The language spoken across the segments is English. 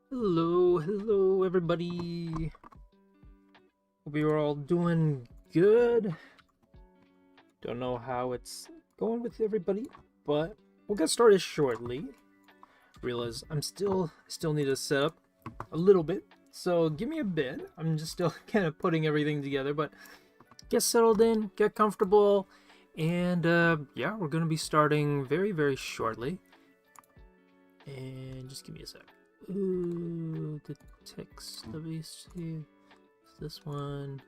Hello everybody. Hope you're all doing good. Don't know how it's going with everybody, but we'll get started shortly. Realize I'm still need to set up a little bit, so give me a bit. I'm just still kind of putting everything together, but get settled in, get comfortable, and yeah, we're gonna be starting very shortly. And just give me a sec. Ooh, the text, let me see. Is this one?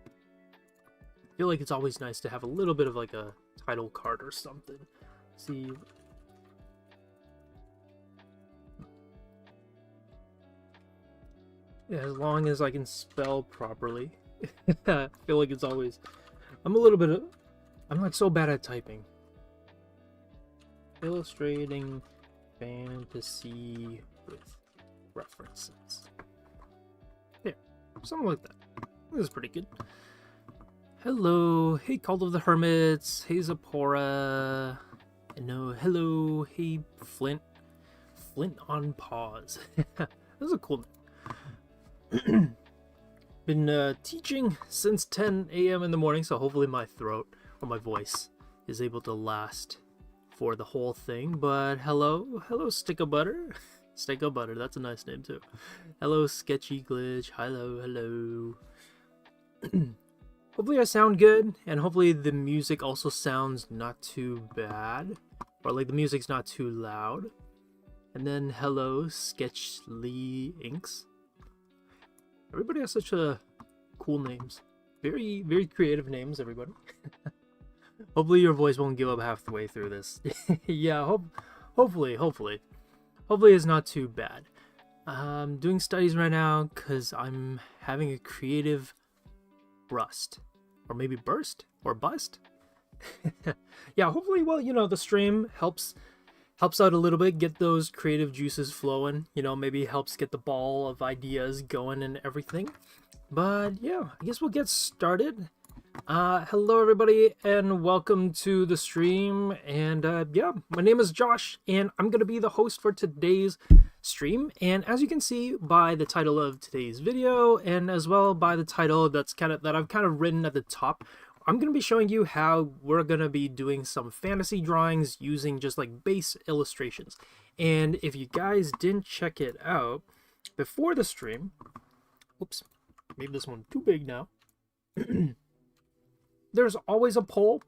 I feel like it's always nice to have a little bit of like a title card or something. See. Yeah, as long as I can spell properly. I feel like it's always... I'm not so bad at typing. Illustrating fantasy with references. Yeah, something like that. This is pretty good. Hello, hey Cult of the Hermits, hey Zipporah, no, hello, hey Flint on pause. This is a cool name. Been teaching since 10 a.m. in the morning, so hopefully my throat or my voice is able to last for the whole thing. But hello Stick of Butter. Stick of Butter, that's a nice name too. Hello Sketchy Glitch, hello. Hopefully I sound good, and hopefully the music also sounds not too bad, or like the music's not too loud. And then hello Sketchly Inks. Everybody has such a cool names. Very creative names, everybody. Hopefully your voice won't give up halfway through this. Yeah, hopefully it's not too bad. I'm doing studies right now because I'm having a creative rust. Or maybe burst? Or bust? Yeah, hopefully, well, you know, the stream helps out a little bit, get those creative juices flowing. You know, maybe helps get the ball of ideas going and everything. But yeah, I guess we'll get started. Hello everybody and welcome to the stream, and yeah, my name is Josh and I'm gonna be the host for today's stream. And as you can see by the title of today's video, and as well by the title that I've kind of written at the top, I'm gonna be showing you how we're gonna be doing some fantasy drawings using just like base illustrations. And if you guys didn't check it out before the stream, oops, made this one too big now. There's always a poll,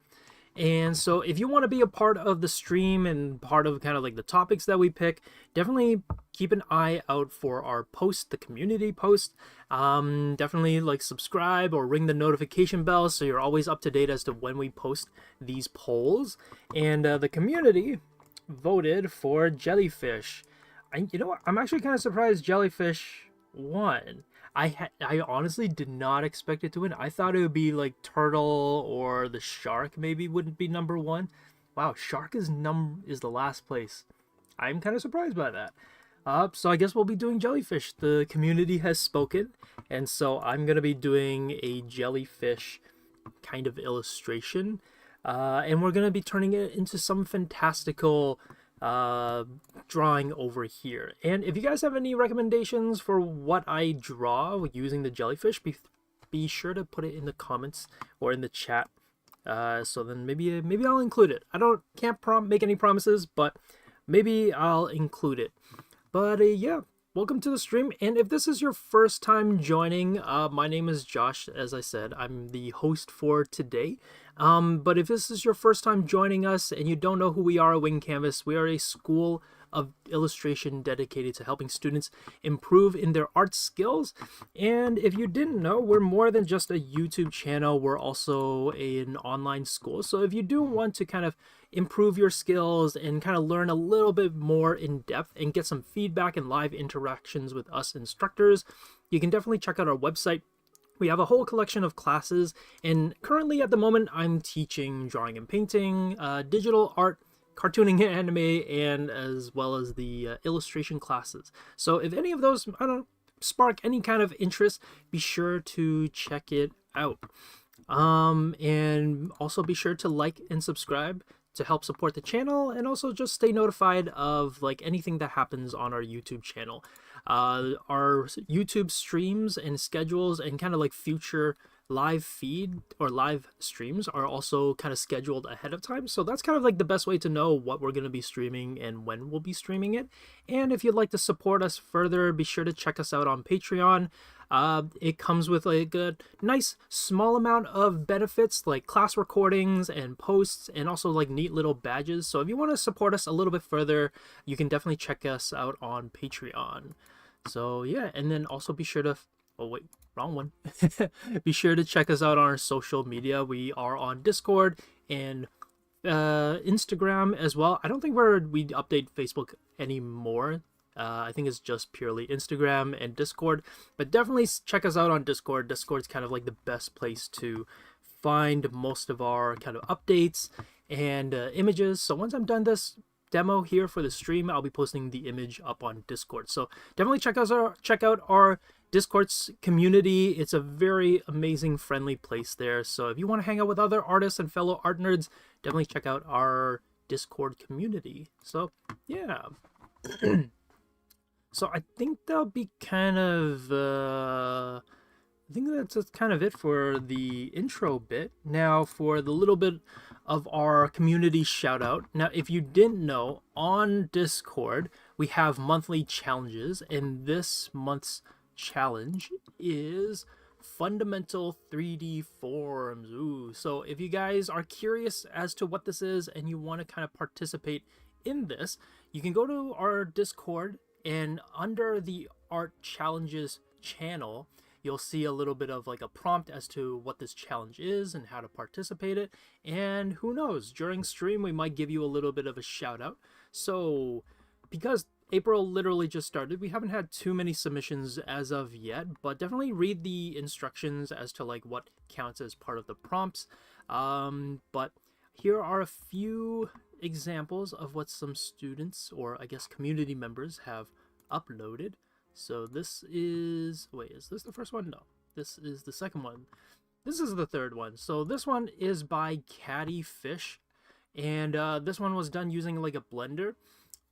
and so if you want to be a part of the stream and part of kind of like the topics that we pick, definitely keep an eye out for our post, the community post. Definitely like subscribe or ring the notification bell so you're always up to date as to when we post these polls. And the community voted for jellyfish. You know what, I'm actually kind of surprised jellyfish won. I honestly did not expect it to win. I thought it would be like turtle or the shark maybe wouldn't be number one. Wow, shark is the last place. I'm kind of surprised by that. So I guess we'll be doing jellyfish. The community has spoken, and so I'm gonna be doing a jellyfish kind of illustration, and we're gonna be turning it into some fantastical drawing over here. And if you guys have any recommendations for what I draw using the jellyfish, be sure to put it in the comments or in the chat, so then maybe I'll include it. Can't make any promises, but maybe I'll include it. But yeah, welcome to the stream. And if this is your first time joining, my name is Josh. As I said, I'm the host for today. But if this is your first time joining us and you don't know who we are at Wing Canvas, we are a school of illustration dedicated to helping students improve in their art skills. And if you didn't know, we're more than just a YouTube channel. We're also an online school. So if you do want to kind of improve your skills and kind of learn a little bit more in depth and get some feedback and live interactions with us instructors, you can definitely check out our website. We have a whole collection of classes, and currently at the moment I'm teaching drawing and painting, digital art, cartooning and anime, and as well as the illustration classes. So if any of those, spark any kind of interest, be sure to check it out. And also be sure to like and subscribe to help support the channel, and also just stay notified of like anything that happens on our YouTube channel. Our YouTube streams and schedules and kind of like future live feed or live streams are also kind of scheduled ahead of time, so that's kind of like the best way to know what we're going to be streaming and when we'll be streaming it. And if you'd like to support us further, be sure to check us out on Patreon. It comes with like a nice small amount of benefits like class recordings and posts, and also like neat little badges. So if you want to support us a little bit further, you can definitely check us out on Patreon. So yeah, and then also be sure to oh wait, wrong one. Be sure to check us out on our social media. We are on Discord and Instagram as well. I don't think we update Facebook anymore. I think it's just purely Instagram and Discord, but definitely check us out on Discord. Discord's kind of like the best place to find most of our kind of updates and images. So once I'm done this demo here for the stream, I'll be posting the image up on Discord. So definitely check out our Discord's community. It's a very amazing, friendly place there. So if you want to hang out with other artists and fellow art nerds, definitely check out our Discord community. So yeah. So I think that'll be kind of I think that's kind of it for the intro bit. Now for the little bit of our community shout out. Now if you didn't know, on Discord we have monthly challenges, and this month's challenge is fundamental 3D forms. Ooh, so if you guys are curious as to what this is and you want to kind of participate in this, you can go to our Discord, and under the art challenges channel, you'll see a little bit of like a prompt as to what this challenge is and how to participate it. And who knows, during stream we might give you a little bit of a shout out. So because April literally just started, we haven't had too many submissions as of yet, but definitely read the instructions as to like what counts as part of the prompts. But here are a few examples of what some students, or I guess community members, have uploaded. So this is, wait, is this the first one? No, this is the second one. This is the third one. So this one is by Catty Fish, and this one was done using like a blender.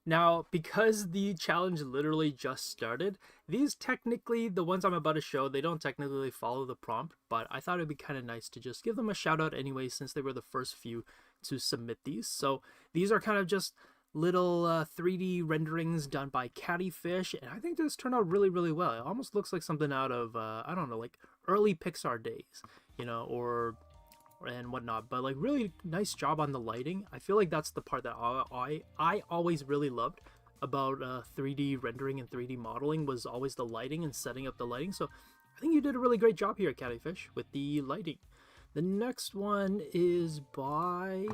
Now, because the challenge literally just started, these technically, the ones I'm about to show, they don't technically follow the prompt, but I thought it'd be kind of nice to just give them a shout out anyway, since they were the first few to submit these. So these are kind of just little 3D renderings done by Catty Fish, and I think this turned out really, really well. It almost looks like something out of, I don't know, like early Pixar days, you know, or and whatnot, but like really nice job on the lighting. I feel like that's the part that I always really loved about 3D rendering and 3D modeling, was always the lighting and setting up the lighting. So I think you did a really great job here, Catty Fish, with the lighting. The next one is by,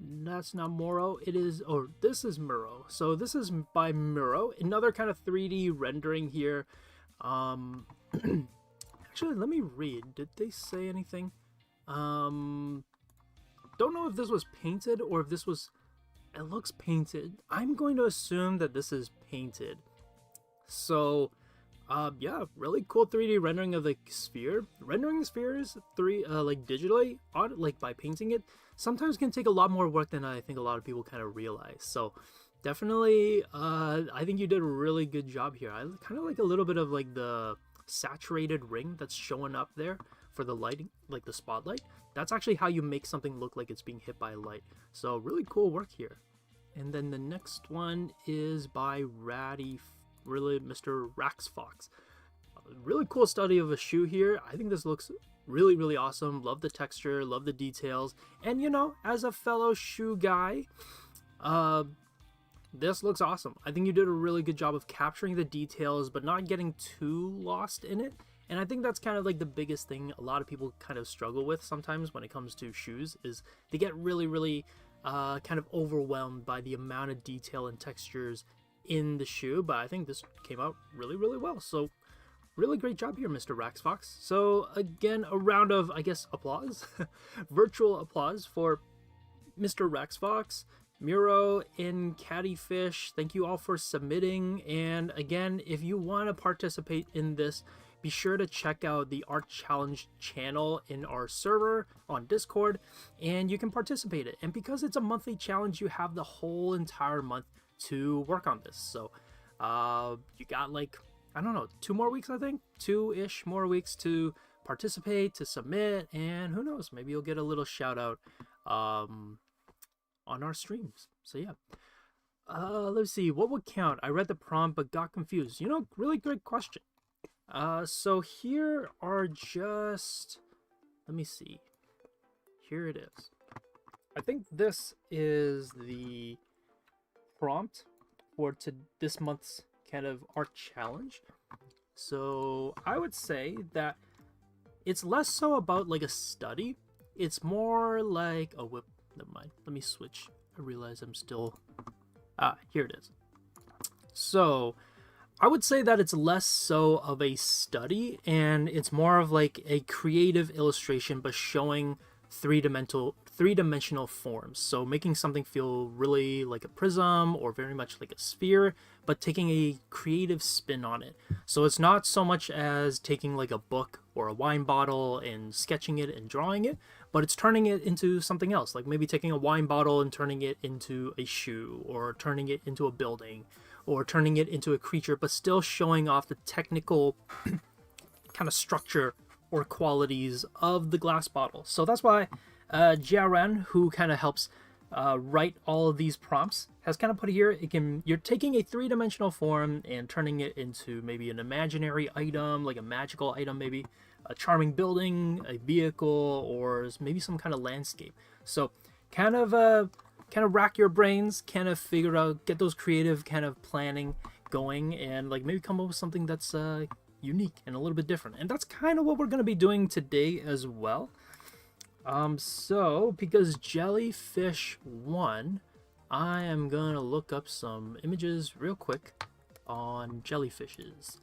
that's not Moro, it is, oh, this is Muro. So this is by Muro, another kind of 3D rendering here. Actually, let me read. Did they say anything? Don't know if this was painted or if this was, it looks painted. I'm going to assume that this is painted. So yeah, really cool 3D rendering of the sphere. Rendering spheres like digitally, like by painting it, sometimes can take a lot more work than I think a lot of people kind of realize. So definitely, I think you did a really good job here. I kind of like a little bit of like the saturated ring that's showing up there for the lighting, like the spotlight. That's actually how you make something look like it's being hit by light. So really cool work here. And then the next one is by Mr. Raxfox. Really cool study of a shoe here. I think this looks really, really awesome. Love the texture, love the details. And you know, as a fellow shoe guy, this looks awesome. I think you did a really good job of capturing the details, but not getting too lost in it. And I think that's kind of like the biggest thing a lot of people kind of struggle with sometimes when it comes to shoes, is they get really, really kind of overwhelmed by the amount of detail and textures in the shoe. But I think this came out really, really well. So really great job here, Mr. Raxfox. So again, a round of, I guess, applause, virtual applause for Mr. Raxfox, Muro, and Catty Fish. Thank you all for submitting. And again, if you want to participate in this, be be sure to check out the Art Challenge channel in our server on Discord, and you can participate in it. And because it's a monthly challenge, you have the whole entire month to work on this. So you got like, I don't know, 2 more weeks, I think, 2-ish more weeks to participate, to submit, and who knows, maybe you'll get a little shout out on our streams. So yeah. Let's see, what would count? I read the prompt but got confused. You know, really great question. So here are just, let me see. Here it is. I think this is the prompt for this month's kind of art challenge. So I would say that it's less so about like a study. It's more like, oh, whip, never mind. Let me switch. I realize I'm still, here it is. So I would say that it's less so of a study, and it's more of like a creative illustration, but showing three-dimensional forms. So making something feel really like a prism or very much like a sphere, but taking a creative spin on it. So it's not so much as taking like a book or a wine bottle and sketching it and drawing it, but it's turning it into something else, like maybe taking a wine bottle and turning it into a shoe, or turning it into a building, or turning it into a creature, but still showing off the technical kind of structure or qualities of the glass bottle. So that's why Jiaran, who kind of helps write all of these prompts, has kind of put it here. You're taking a 3-dimensional form and turning it into maybe an imaginary item, like a magical item, maybe a charming building, a vehicle, or maybe some kind of landscape. So kind of rack your brains, kind of figure out, get those creative kind of planning going, and like maybe come up with something that's unique and a little bit different. And that's kind of what we're going to be doing today as well. So because Jellyfish won, I am gonna look up some images real quick on jellyfishes.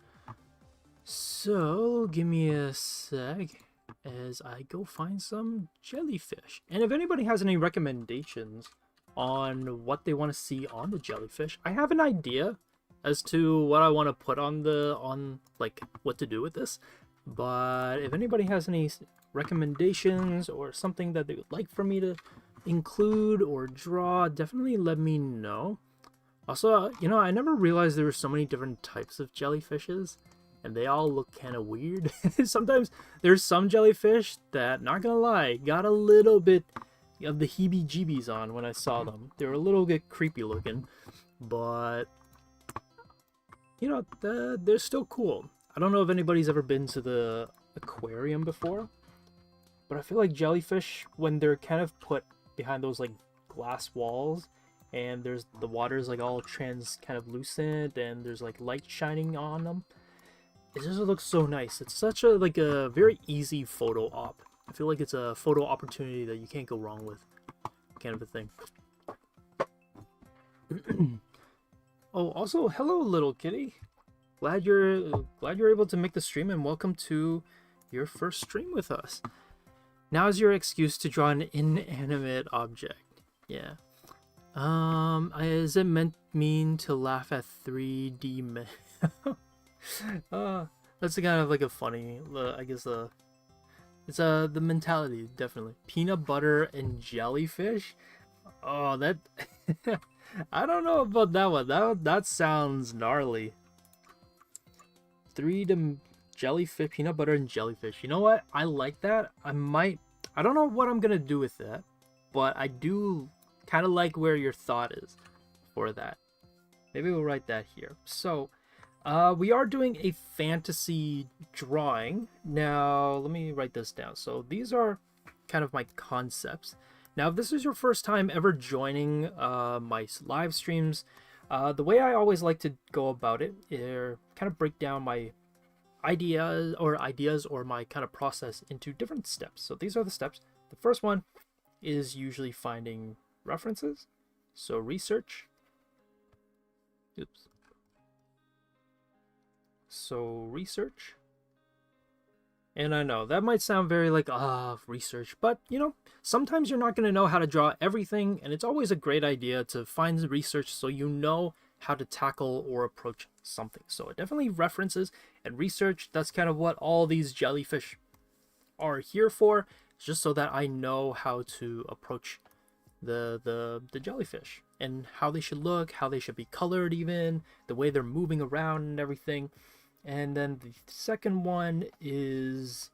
So give me a sec as I go find some jellyfish. And if anybody has any recommendations on what they want to see on the jellyfish, I have an idea as to what I want to put on like what to do with this. But if anybody has any recommendations or something that they would like for me to include or draw, definitely let me know. Also, you know, I never realized there were so many different types of jellyfishes, and they all look kind of weird. Sometimes there's some jellyfish that, not gonna lie, got a little bit of the heebie-jeebies on when I saw them. They were a little bit creepy looking, but you know, they're still cool. I don't know if anybody's ever been to the aquarium before, but I feel like jellyfish, when they're kind of put behind those like glass walls, and the water's like all kind of lucent, and there's like light shining on them, it just looks so nice. It's such a very easy photo op. I feel like it's a photo opportunity that you can't go wrong with, kind of a thing. Oh, also, hello, little kitty. Glad you're able to make the stream, and welcome to your first stream with us. Now is your excuse to draw an inanimate object. Yeah. Is it mean to laugh at 3D men? That's kind of like a funny, I guess, it's the mentality, definitely. Peanut butter and jellyfish? Oh, that, I don't know about that one. That sounds gnarly. 3D jellyfish, peanut butter and jellyfish. You know what? I like that. I don't know what I'm gonna do with that, but I do kind of like where your thought is for that. Maybe we'll write that here. So, we are doing a fantasy drawing. Now, let me write this down. So these are kind of my concepts. Now, if this is your first time ever joining my live streams, the way I always like to go about it is kind of break down my ideas or my kind of process into different steps. So these are the steps. The first one is usually finding references. So research. Oops. So research. And I know that might sound very like, research, but you know, sometimes you're not going to know how to draw everything, and it's always a great idea to find the research so you know how to tackle or approach something. So it definitely references and research. That's kind of what all these jellyfish are here for, just so that I know how to approach the jellyfish and how they should look, how they should be colored, even the way they're moving around and everything. And then the second one is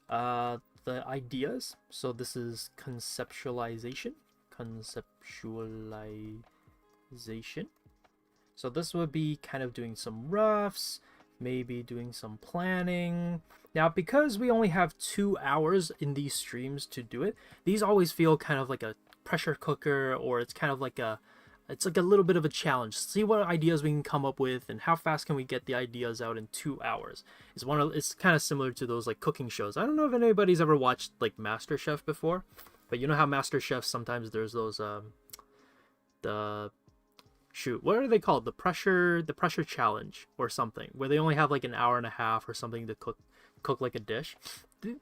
the ideas. So this is conceptualization. So this would be kind of doing some roughs, maybe doing some planning. Now, because we only have 2 hours in these streams to do it, these always feel kind of like a pressure cooker, or it's kind of like it's like a little bit of a challenge. See what ideas we can come up with and how fast can we get the ideas out in 2 hours. It's kind of similar to those like cooking shows. I don't know if anybody's ever watched like MasterChef before, but you know how MasterChef sometimes there's those what are they called? The pressure challenge or something, where they only have like an hour and a half or something to cook like a dish.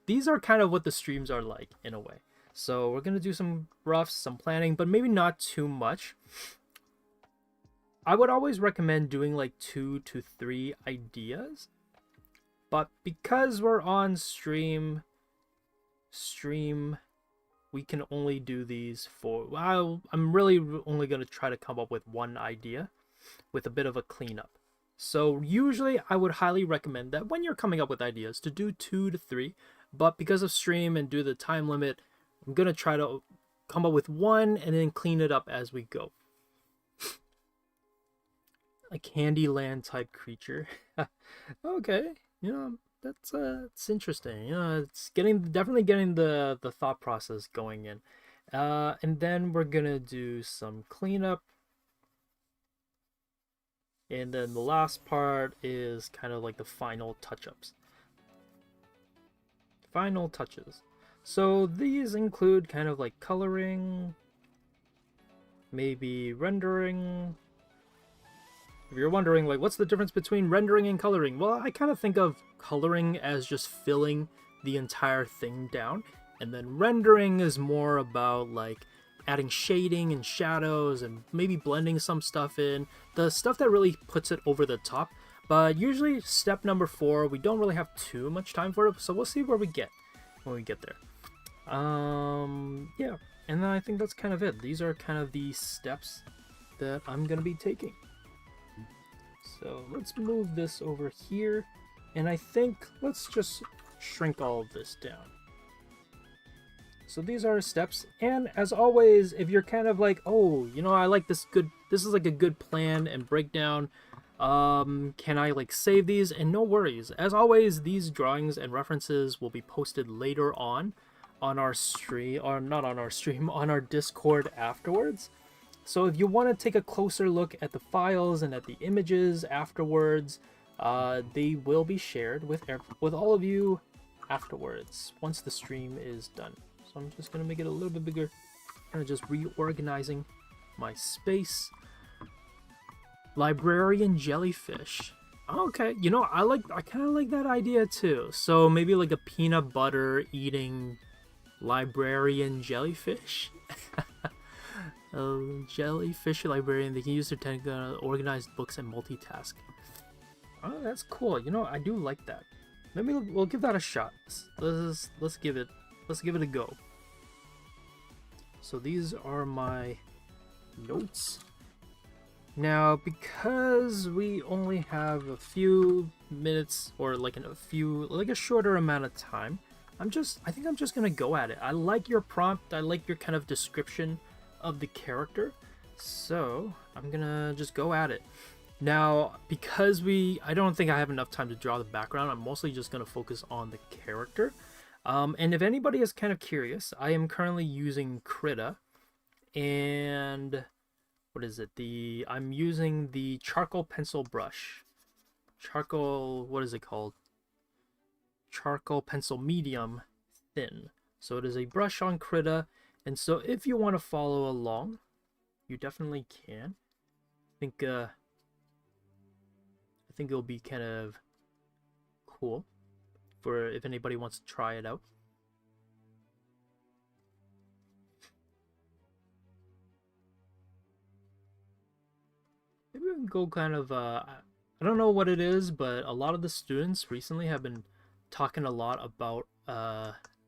These are kind of what the streams are like in a way. So we're gonna do some roughs, some planning, but maybe not too much. I would always recommend doing like 2 to 3 ideas, but because we're on stream, we can only do these for, well, I'm really only going to try to come up with 1 idea with a bit of a cleanup. So usually I would highly recommend that when you're coming up with ideas to do 2 to 3, but because of stream and due to the time limit, I'm going to try to come up with 1 and then clean it up as we go. A Candyland type creature. Okay, you know, that's it's interesting. You know, it's definitely getting the thought process going in. And then we're gonna do some cleanup. And then the last part is kind of like the final touch-ups. Final touches. So these include kind of like coloring, maybe rendering. If you're wondering, like, what's the difference between rendering and coloring? Well, I kind of think of coloring as just filling the entire thing down, and then rendering is more about, like, adding shading and shadows and maybe blending some stuff in. The stuff that really puts it over the top. But usually, step number 4, we don't really have too much time for it, so we'll see where we get when we get there. Yeah, and then I think that's kind of it. These are kind of the steps that I'm going to be taking. So let's move this over here, and I think let's just shrink all of this down. So these are steps, and as always, if you're kind of like, oh, you know, I like this is like a good plan and breakdown, can I like save these? And no worries, as always, these drawings and references will be posted later on our stream, or not on our stream, on our Discord afterwards. So if you want to take a closer look at the files and at the images afterwards, they will be shared with all of you afterwards, once the stream is done. So I'm just going to make it a little bit bigger, kind of just reorganizing my space. Librarian jellyfish. Okay, you know, I kind of like that idea too. So maybe like a peanut butter eating librarian jellyfish. Jellyfish librarian. They can use their technique to organize books and multitask. Oh, that's cool. You know, I do like that. Maybe we'll give that a shot. Let's give it a go. So these are my notes. Now, because we only have a few minutes, or like a shorter amount of time, I think I'm just gonna go at it. I like your prompt. I like your kind of description of the character, so I'm gonna just go at it. Now, because I don't think I have enough time to draw the background, I'm mostly just gonna focus on the character. And if anybody is kind of curious, I am currently using Krita, and what is it? I'm using the charcoal pencil brush. What is it called? Charcoal pencil medium thin. So it is a brush on Krita. And so if you want to follow along, you definitely can. I think it'll be kind of cool for if anybody wants to try it out. Maybe go kind of I don't know what it is, but a lot of the students recently have been talking a lot about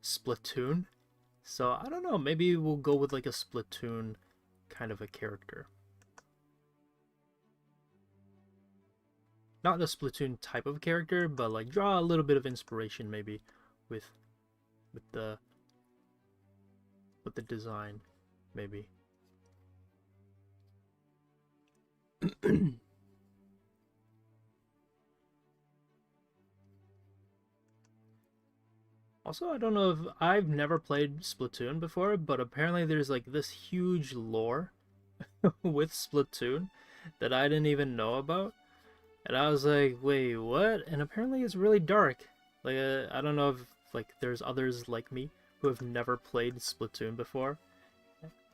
Splatoon. So I don't know, maybe we'll go with like a Splatoon kind of a character. Not the Splatoon type of character, but like draw a little bit of inspiration maybe with the design, maybe. Also, I don't know if I've never played Splatoon before, but apparently there's like this huge lore with Splatoon that I didn't even know about. And I was like, wait, what? And apparently it's really dark. Like, I don't know if like there's others like me who have never played Splatoon before.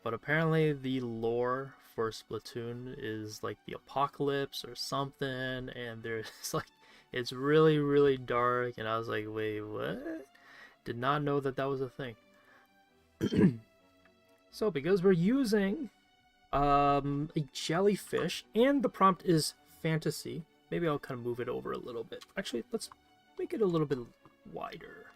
But apparently the lore for Splatoon is like the apocalypse or something. And there's like, it's really, really dark. And I was like, wait, what? Did not know that that was a thing. So because we're using a jellyfish and the prompt is fantasy, maybe I'll kind of move it over a little bit. Actually, let's make it a little bit wider.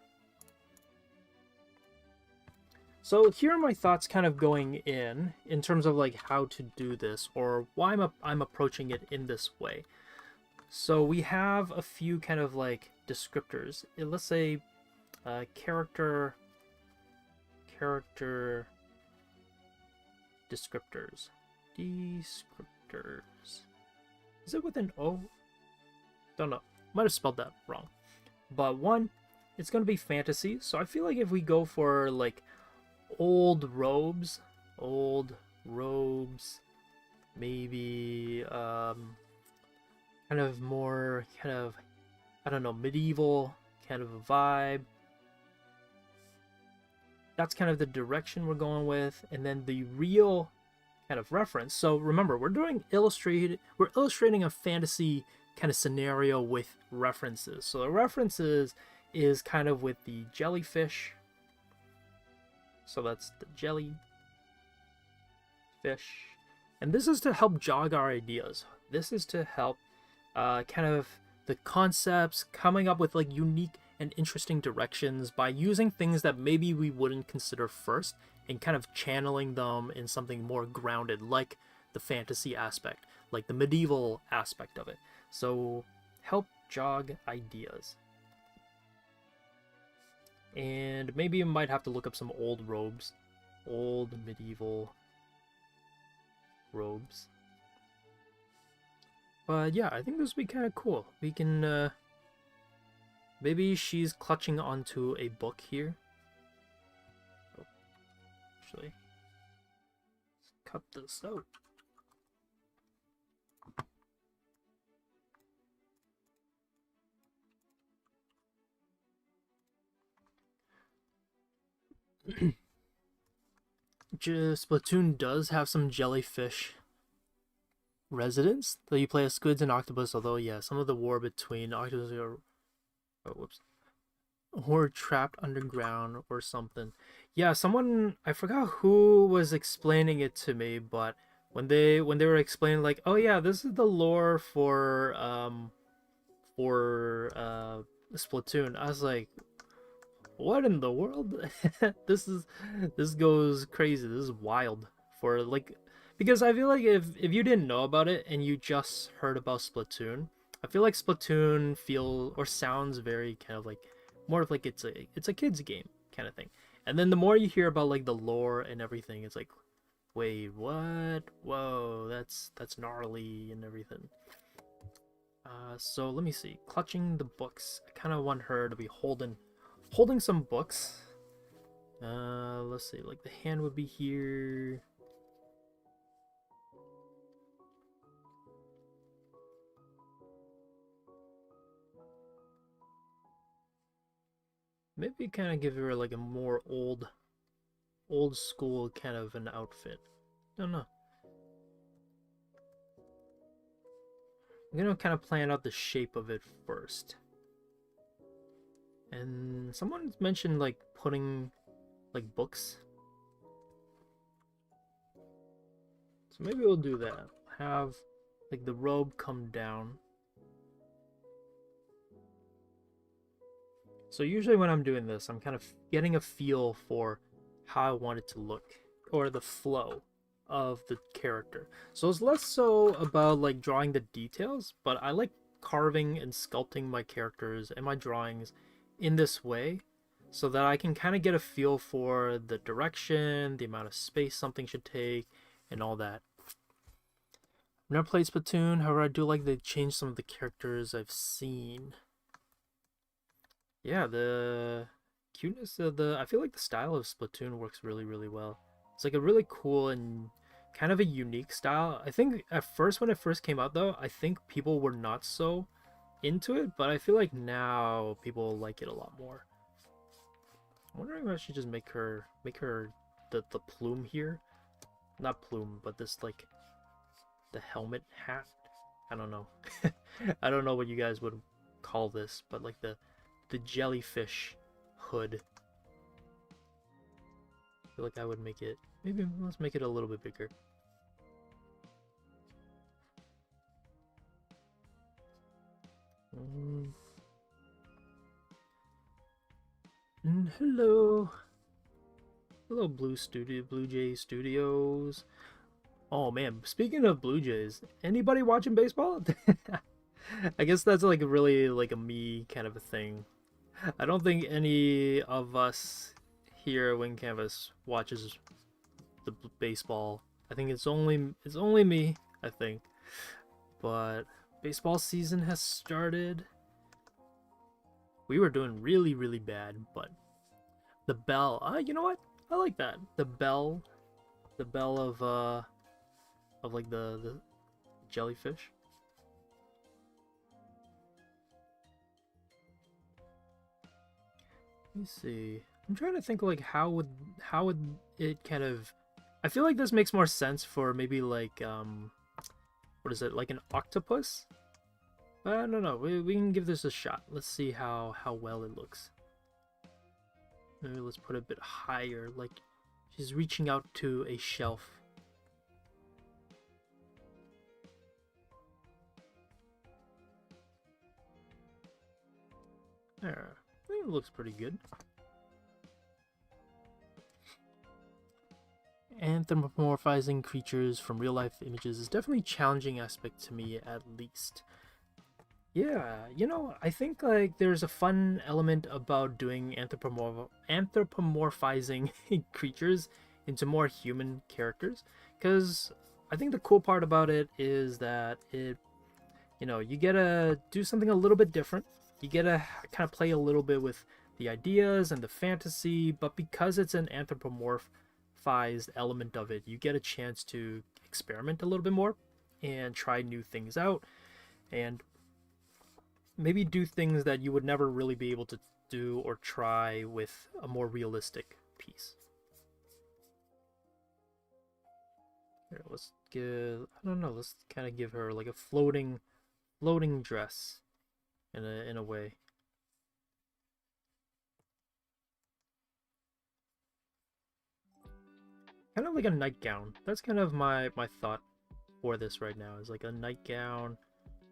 So here are my thoughts kind of going in terms of like how to do this or why I'm approaching it in this way. So we have a few kind of like descriptors. Let's say character descriptors. Is it with an O? Don't know. Might have spelled that wrong. But one, it's going to be fantasy. So I feel like if we go for like old robes, maybe kind of more kind of, I don't know, medieval kind of a vibe. That's kind of the direction we're going with. And then the real kind of reference. So remember, we're illustrating a fantasy kind of scenario with references. So the references is kind of with the jellyfish. So that's the jellyfish. And this is to help jog our ideas. This is to help kind of the concepts, coming up with like unique and interesting directions by using things that maybe we wouldn't consider first and kind of channeling them in something more grounded, like the fantasy aspect, like the medieval aspect of it. So help jog ideas. And maybe you might have to look up some old robes, old medieval robes. But yeah, I think this would be kind of cool. We can, maybe she's clutching onto a book here. Oh, actually, let's cut this out. Splatoon does have some jellyfish residents, though you play as squids and octopus, although yeah, some of the war between octopus or trapped underground or something. Yeah, someone, I forgot who was explaining it to me, but when they were explaining like, oh yeah, this is the lore for Splatoon, I was like, what in the world? This goes crazy. This is wild for like, because I feel like if you didn't know about it and you just heard about Splatoon, I feel like Splatoon sounds very kind of like more of like it's a kids game kind of thing. And then the more you hear about like the lore and everything, it's like, wait, what? Whoa, that's gnarly and everything. So let me see. Clutching the books. I kind of want her to be holding some books. Let's see, like the hand would be here. Maybe kind of give her like a more old school kind of an outfit. Don't know. I'm gonna kind of plan out the shape of it first. And someone mentioned like putting like books. So maybe we'll do that. Have like the robe come down. So usually when I'm doing this, I'm kind of getting a feel for how I want it to look, or the flow of the character. So it's less so about like drawing the details, but I like carving and sculpting my characters and my drawings in this way so that I can kind of get a feel for the direction, the amount of space something should take, and all that. I've never played Splatoon, however I do like they changed some of the characters I've seen. Yeah, the cuteness of I feel like the style of Splatoon works really, really well. It's like a really cool and kind of a unique style. I think at first, when it first came out though, I think people were not so into it, but I feel like now people like it a lot more. I'm wondering if I should just make her the plume here. Not plume, but this like the helmet hat. I don't know. I don't know what you guys would call this, but like the jellyfish hood. I feel like I would make it, maybe let's make it a little bit bigger. Hello Blue Jay Studios. Oh man, speaking of Blue Jays, anybody watching baseball? I guess that's like really like a me kind of a thing. I don't think any of us here at Wing Canvas watches the baseball. I think it's only me, I think. But baseball season has started. We were doing really, really bad, but the bell, you know what? I like that. The bell of like the jellyfish. Let me see. I'm trying to think like how would it kind of, I feel like this makes more sense for maybe like what is it, like an octopus? I don't know. We can give this a shot. Let's see how well it looks. Maybe let's put it a bit higher, like she's reaching out to a shelf. There. I think it looks pretty good. Anthropomorphizing creatures from real life images is definitely a challenging aspect to me, at least. Yeah, you know, I think like there's a fun element about doing anthropomorphizing creatures into more human characters, because I think the cool part about it is that it, you know, you get to do something a little bit different. You get to kind of play a little bit with the ideas and the fantasy, but because it's an anthropomorphized element of it, you get a chance to experiment a little bit more and try new things out, and maybe do things that you would never really be able to do or try with a more realistic piece. Here, let's give, I don't know, let's kind of give her like a floating dress in a way. Kind of like a nightgown. That's kind of my thought for this right now, is like a nightgown.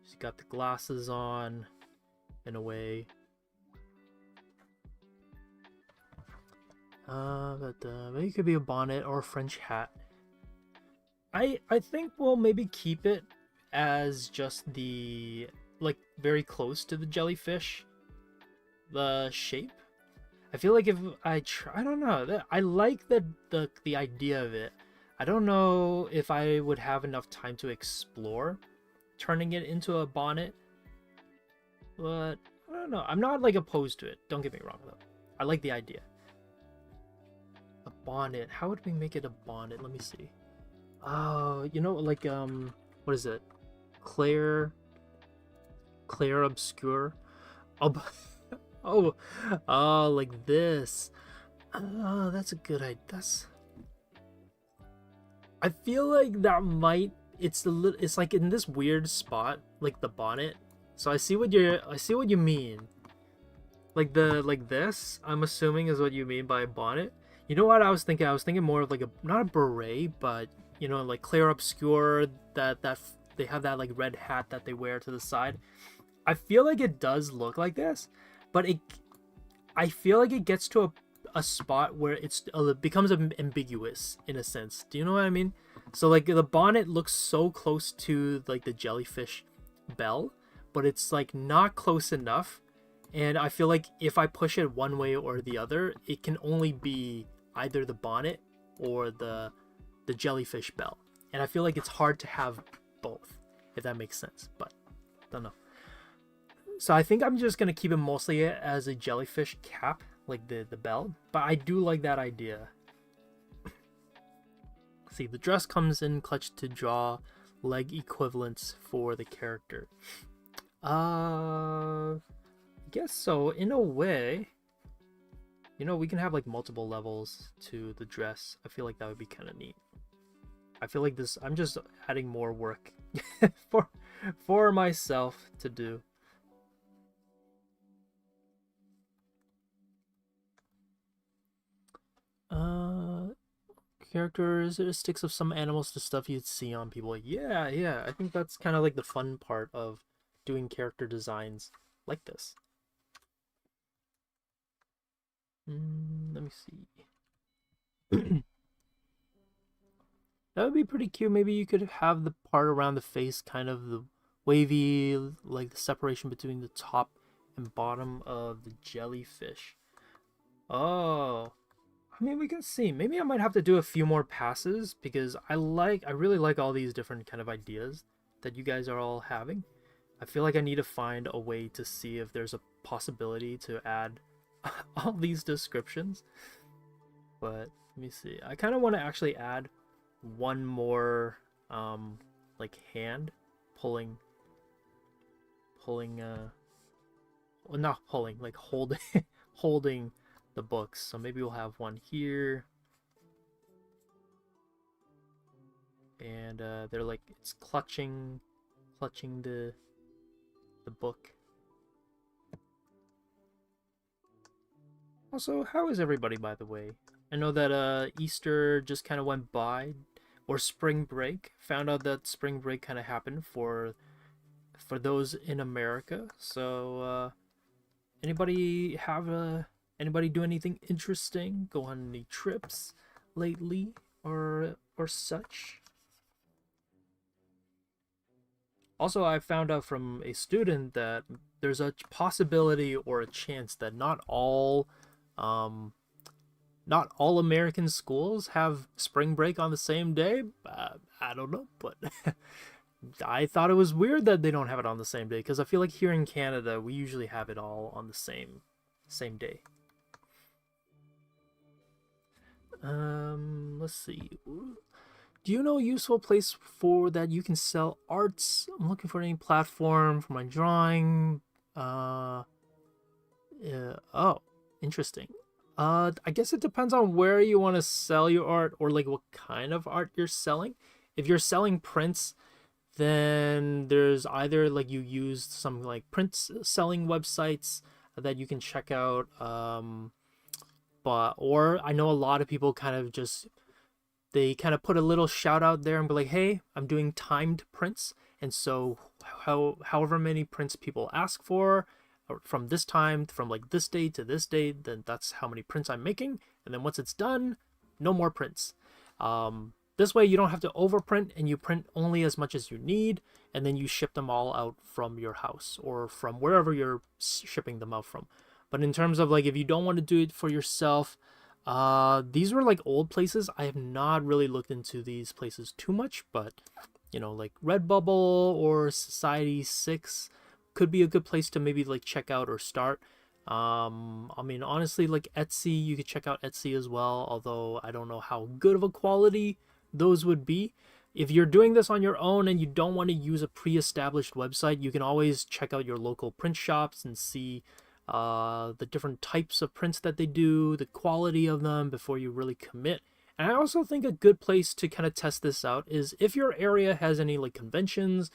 She's got the glasses on in a way. But maybe it could be a bonnet or a French hat. I think we'll maybe keep it as just the, like, very close to the jellyfish, the shape. I feel like if I try, I don't know, I like the idea of it. I don't know if I would have enough time to explore turning it into a bonnet, but I don't know. I'm not like opposed to it, don't get me wrong though. I like the idea. A bonnet, how would we make it a bonnet? Let me see. Oh, you know, like what is it, Claire Obscure. Oh, like this. Oh, that's a good idea. I feel like that might, it's like in this weird spot, like the bonnet. So I see what you mean. Like this, I'm assuming is what you mean by a bonnet. You know what I was thinking? I was thinking more of like a, not a beret, but you know, like Claire Obscure, that they have that like red hat that they wear to the side. I feel like it does look like this, but I feel like it gets to a spot where it becomes ambiguous in a sense. Do you know what I mean? So like the bonnet looks so close to like the jellyfish bell, but it's like not close enough. And I feel like if I push it one way or the other, it can only be either the bonnet or the jellyfish bell. And I feel like it's hard to have both, if that makes sense, but don't know. So I think I'm just gonna keep it mostly as a jellyfish cap, like the bell, but I do like that idea. See, the dress comes in clutch to draw leg equivalents for the character. I guess so, in a way. You know, we can have like multiple levels to the dress. I feel like that would be kind of neat. I feel like this, I'm just adding more work for myself to do. Characteristics of some animals to stuff you'd see on people. Yeah, I think that's kind of like the fun part of doing character designs like this. Let me see. That would be pretty cute. Maybe you could have the part around the face kind of the wavy, like the separation between the top and bottom of the jellyfish. Oh, I mean, we can see. Maybe I might have to do a few more passes because I really like all these different kind of ideas that you guys are all having. I feel like I need to find a way to see if there's a possibility to add all these descriptions. But let me see. I kind of want to actually add one more like hand pulling well, not pulling, like holding the books. So maybe we'll have one here, and they're like, it's clutching the book. Also, how is everybody, by the way? I know that Easter just kind of went by, or spring break. Found out that spring break kind of happened for those in America. So anybody do anything interesting? Go on any trips lately or such? Also, I found out from a student that there's a possibility or a chance that not all American schools have spring break on the same day. I don't know, but I thought it was weird that they don't have it on the same day, because I feel like here in Canada we usually have it all on the same day. Let's see. Do you know a useful place for that you can sell arts? I'm looking for any platform for my drawing. Oh, interesting. I guess it depends on where you want to sell your art, or like what kind of art you're selling. If you're selling prints, then there's either like you use some like print selling websites that you can check out. Or I know a lot of people kind of just, they kind of put a little shout out there and be like, hey, I'm doing timed prints, and so however many prints people ask for from this time, from like this date to this date, then that's how many prints I'm making, and then once it's done, no more prints. This way you don't have to overprint, and you print only as much as you need, and then you ship them all out from your house or from wherever you're shipping them out from. But in terms of like, if you don't want to do it for yourself, these were like old places. I have not really looked into these places too much, but you know, like Redbubble or Society 6 could be a good place to maybe like check out or start. I mean, honestly, like Etsy, you could check out Etsy as well, although I don't know how good of a quality those would be. If you're doing this on your own and you don't want to use a pre-established website, you can always check out your local print shops and see the different types of prints that they do, the quality of them before you really commit. And I also think a good place to kind of test this out is if your area has any like conventions.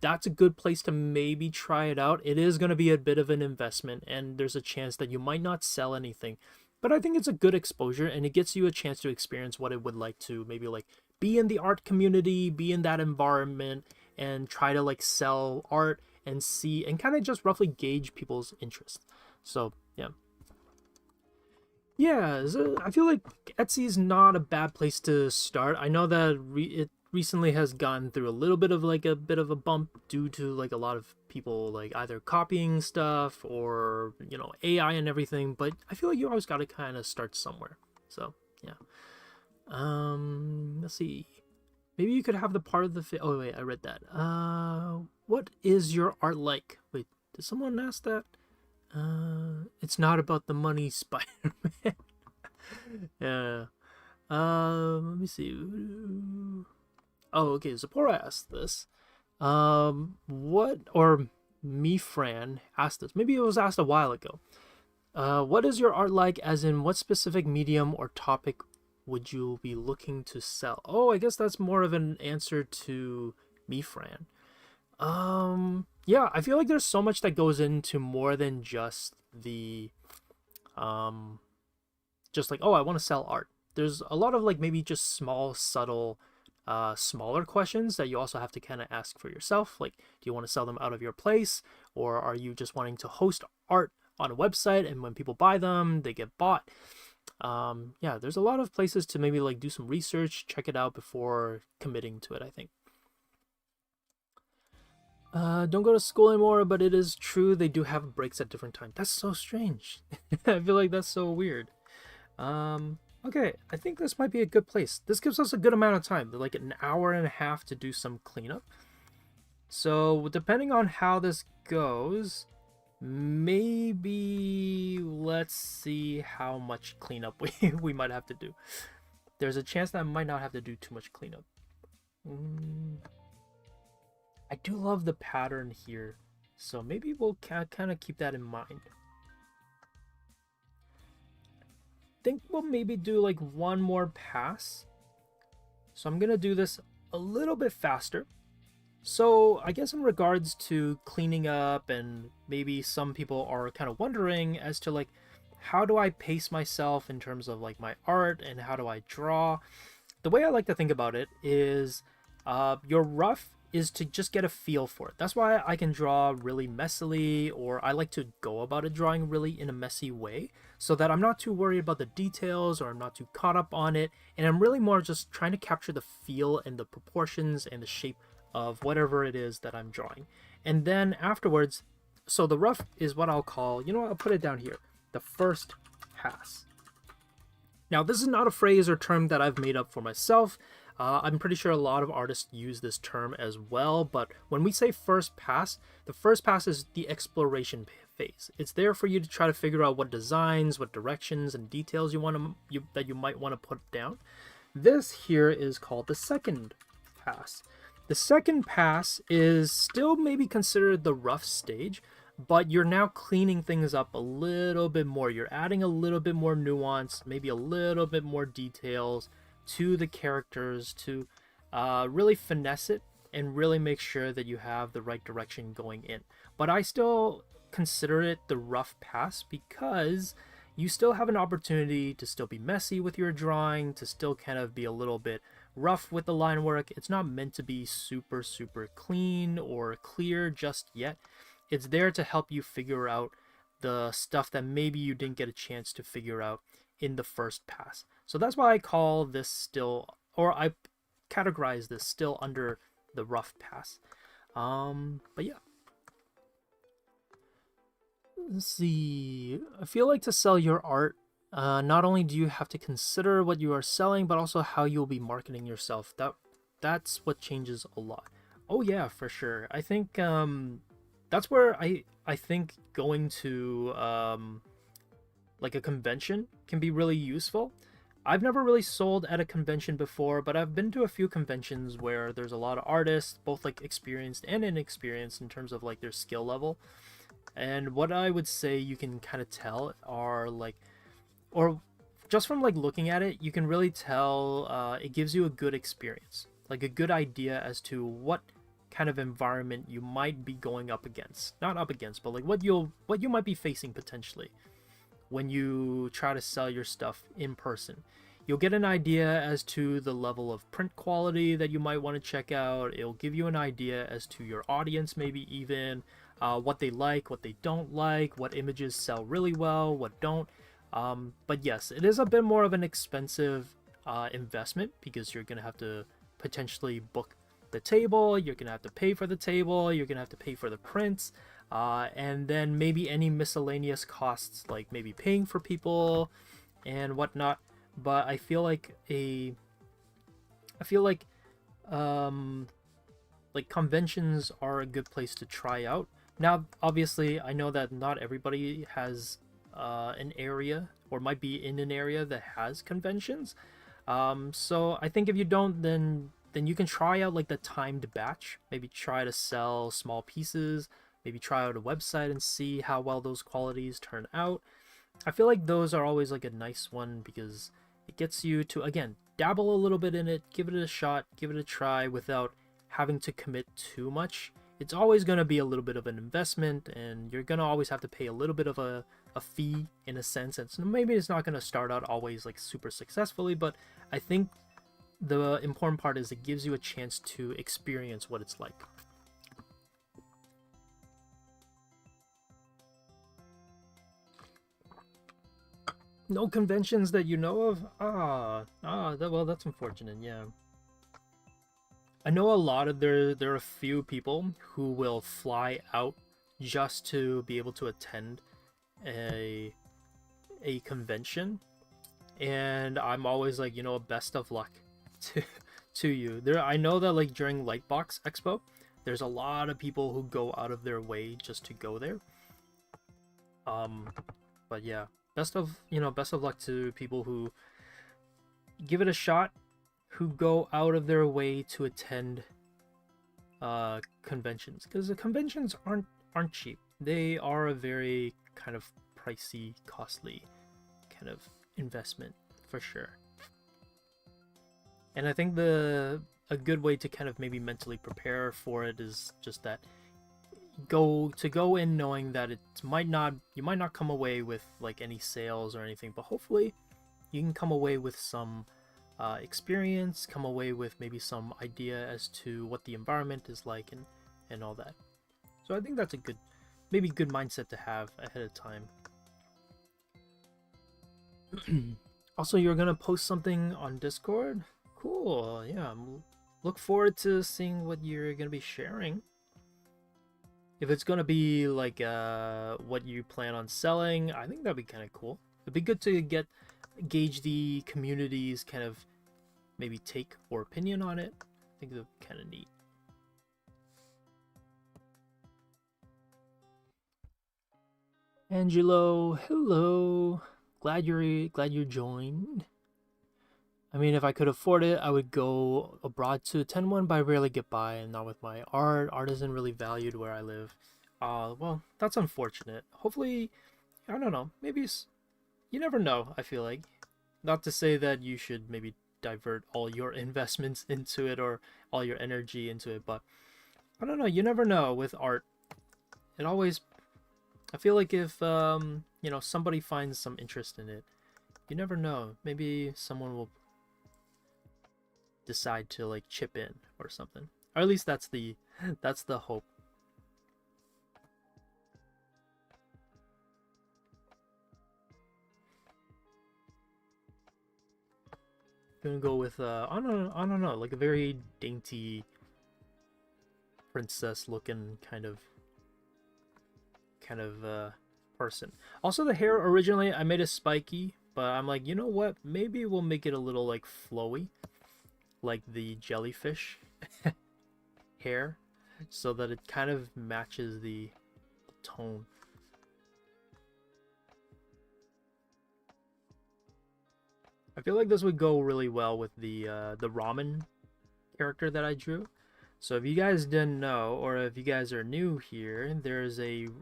That's a good place to maybe try it out. It is going to be a bit of an investment, and there's a chance that you might not sell anything, but I think it's a good exposure, and it gets you a chance to experience what it would like to maybe like be in the art community, be in that environment, and try to like sell art and see and kind of just roughly gauge people's interest. So yeah, so I feel like Etsy is not a bad place to start. I know that it recently has gone through a little bit of like a bit of a bump due to like a lot of people like either copying stuff or, you know, AI and everything, but I feel like you always got to kind of start somewhere. So yeah. Let's see. Maybe you could have the part of the oh wait, I read that. What is your art like? Wait, did someone ask that? It's not about the money, Spider-Man. Yeah. Let me see. Oh, okay. Zipporah asked this. What, or me, Fran asked this. Maybe it was asked a while ago. What is your art like? As in, what specific medium or topic would you be looking to sell? Oh, I guess that's more of an answer to me, Fran. Yeah, I feel like there's so much that goes into more than just the just like, oh, I want to sell art. There's a lot of like maybe just small, subtle, smaller questions that you also have to kind of ask for yourself. Like, do you want to sell them out of your place, or are you just wanting to host art on a website and when people buy them, they get bought? Yeah, there's a lot of places to maybe like do some research, check it out before committing to it, I think. Don't go to school anymore, but it is true they do have breaks at different times. That's so strange. I feel like that's so weird. Okay, I think this might be a good place. This gives us a good amount of time, like an hour and a half to do some cleanup. So depending on how this goes, maybe let's see how much cleanup we might have to do. There's a chance that I might not have to do too much cleanup. I do love the pattern here, so maybe we'll kind of keep that in mind. Think we'll maybe do like one more pass. So I'm gonna do this a little bit faster. So I guess in regards to cleaning up, and maybe some people are kind of wondering as to like, how do I pace myself in terms of like my art and how do I draw? The way I like to think about it is your rough is to just get a feel for it. That's why I can draw really messily, or I like to go about it drawing really in a messy way, so that I'm not too worried about the details or I'm not too caught up on it, and I'm really more just trying to capture the feel and the proportions and the shape of whatever it is that I'm drawing. And then afterwards, so the rough is what I'll call, you know what, I'll put it down here, the first pass. Now, this is not a phrase or term that I've made up for myself. I'm pretty sure a lot of artists use this term as well, but when we say first pass, the first pass is the exploration phase. It's there for you to try to figure out what designs, what directions, and details that you might want to put down. This here is called the second pass. The second pass is still maybe considered the rough stage, but you're now cleaning things up a little bit more. You're adding a little bit more nuance, maybe a little bit more details to the characters to really finesse it and really make sure that you have the right direction going in. But I still consider it the rough pass because you still have an opportunity to still be messy with your drawing, to still kind of be a little bit rough with the line work. It's not meant to be super clean or clear just yet. It's there to help you figure out the stuff that maybe you didn't get a chance to figure out in the first pass. So that's why I call this still, or I categorize this still under the rough pass. But yeah. Let's see. I feel like to sell your art, not only do you have to consider what you are selling, but also how you'll be marketing yourself. That's what changes a lot. Oh yeah, for sure. I think that's where I think going to like a convention can be really useful. I've never really sold at a convention before, but I've been to a few conventions where there's a lot of artists, both like experienced and inexperienced in terms of like their skill level. And what I would say you can kind of tell are like, or just from like looking at it, you can really tell it gives you a good experience, like a good idea as to what kind of environment you might be going up against. Not up against, but like what you might be facing potentially when you try to sell your stuff in person. you'll get an idea as to the level of print quality that you might want to check out. It'll give you an idea as to your audience, maybe even what they like, what they don't like, what images sell really well, what don't. But yes, it is a bit more of an expensive investment, because you're going to have to potentially book the table, you're going to have to pay for the table, you're going to have to pay for the prints, and then maybe any miscellaneous costs, like maybe paying for people and whatnot. But I feel like conventions are a good place to try out. Now, obviously, I know that not everybody has an area, or might be in an area that has conventions. So I think if you don't, then you can try out like the timed batch. Maybe try to sell small pieces. Maybe try out a website and see how well those qualities turn out. I feel like those are always like a nice one, because it gets you to, again, dabble a little bit in it, give it a shot, give it a try without having to commit too much. It's always going to be a little bit of an investment, and you're going to always have to pay a little bit of a fee in a sense. And so maybe it's not going to start out always like super successfully, but I think the important part is it gives you a chance to experience what it's like. No conventions that you know of? Well, that's unfortunate, yeah. I know a lot of there are a few people who will fly out just to be able to attend a convention, and I'm always like, best of luck to you. I know that like during Lightbox Expo, there's a lot of people who go out of their way just to go there. But yeah, best of luck to people who give it a shot, who go out of their way to attend conventions, because the conventions aren't cheap. They are a very kind of pricey, costly kind of investment for sure. And I think a good way to kind of maybe mentally prepare for it is just that go in knowing that you might not come away with like any sales or anything, but hopefully you can come away with some experience, come away with maybe some idea as to what the environment is like, and all that. So I think that's a good mindset to have ahead of time. Also, you're gonna post something on Discord? Cool, yeah. Look forward to seeing what you're gonna be sharing. If it's gonna be like what you plan on selling, I think that'd be kind of cool. It'd be good to gauge the community's kind of maybe take or opinion on it. I think that'd be kind of neat. Angelo, hello. Glad you joined. I mean, if I could afford it, I would go abroad to attend one, but I rarely get by, and not with my art. Art isn't really valued where I live. Well, that's unfortunate. Hopefully, I don't know, maybe you never know, I feel like. Not to say that you should maybe divert all your investments into it or all your energy into it, but I don't know, you never know with art. I feel like if, somebody finds some interest in it, you never know. Maybe someone will decide to like chip in or something, or at least that's the hope. Gonna go with I don't know, like a very dainty princess looking kind of person. Also, the hair, originally I made it spiky, but I'm like, you know what, maybe we'll make it a little like flowy, like the jellyfish hair, so that it kind of matches the tone. I feel like this would go really well with the ramen character that I drew. So if you guys didn't know, or if you guys are new here,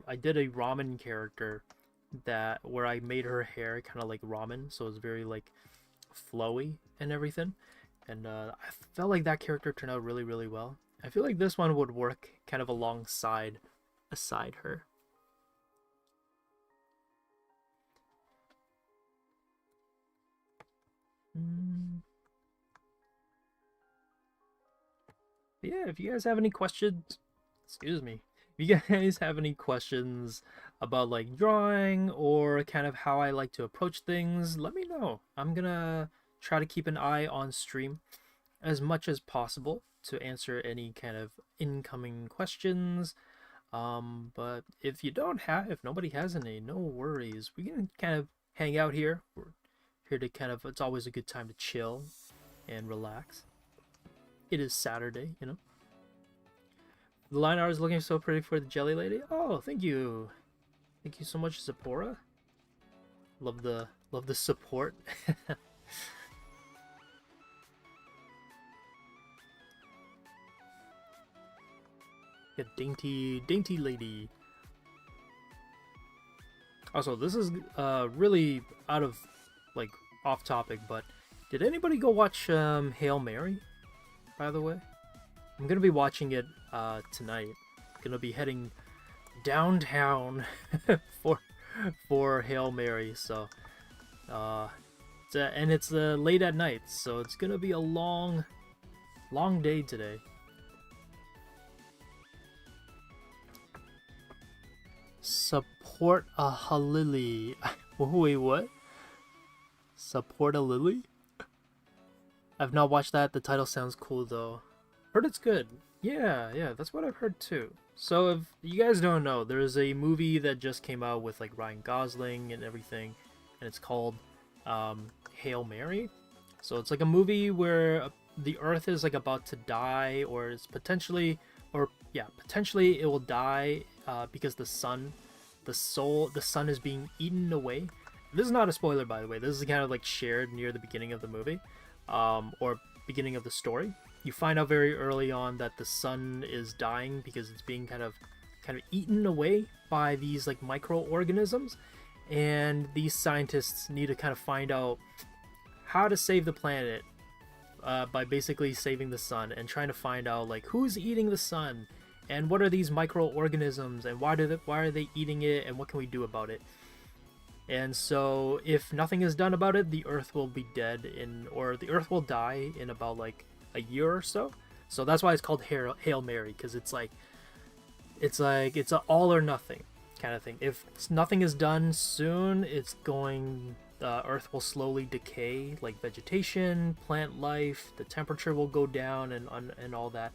I did a ramen character where I made her hair kind of like ramen, so it's very like flowy and everything. And I felt like that character turned out really, really well. I feel like this one would work kind of alongside her. Yeah, if you guys have any questions, excuse me, if you guys have any questions about like drawing or kind of how I like to approach things, let me know. I'm gonna try to keep an eye on stream as much as possible to answer any kind of incoming questions. But if if nobody has any, no worries. We can kind of hang out here. We're here to kind of, it's always a good time to chill and relax. It is Saturday, you know. The line art is looking so pretty for the jelly lady. Oh, thank you. Thank you so much, Zipporah. Love the support. A dainty lady. Also, this is really out of like off topic, but did anybody go watch Hail Mary? By the way, I'm gonna be watching it tonight. Gonna be heading downtown for Hail Mary. So, and it's late at night, so it's gonna be a long day today. Support a Halili. Wait, what? Support a Lily? I've not watched that. The title sounds cool though. Heard it's good. Yeah, that's what I've heard too. So if you guys don't know, there's a movie that just came out with like Ryan Gosling and everything, and it's called Hail Mary. So it's like a movie where the Earth is like about to die, or it's potentially it will die because the sun is being eaten away. This is not a spoiler, by the way. This is kind of like shared near the beginning of the movie, or beginning of the story. You find out very early on that the sun is dying because it's being kind of eaten away by these like microorganisms, and these scientists need to kind of find out how to save the planet by basically saving the sun and trying to find out like who's eating the sun and what are these microorganisms and why are they eating it and what can we do about it. And so if nothing is done about it, the Earth will be dead or the Earth will die in about like a year or so. So that's why it's called Hail Mary, because it's an all or nothing kind of thing. If nothing is done soon, the Earth will slowly decay, like vegetation, plant life, the temperature will go down and all that.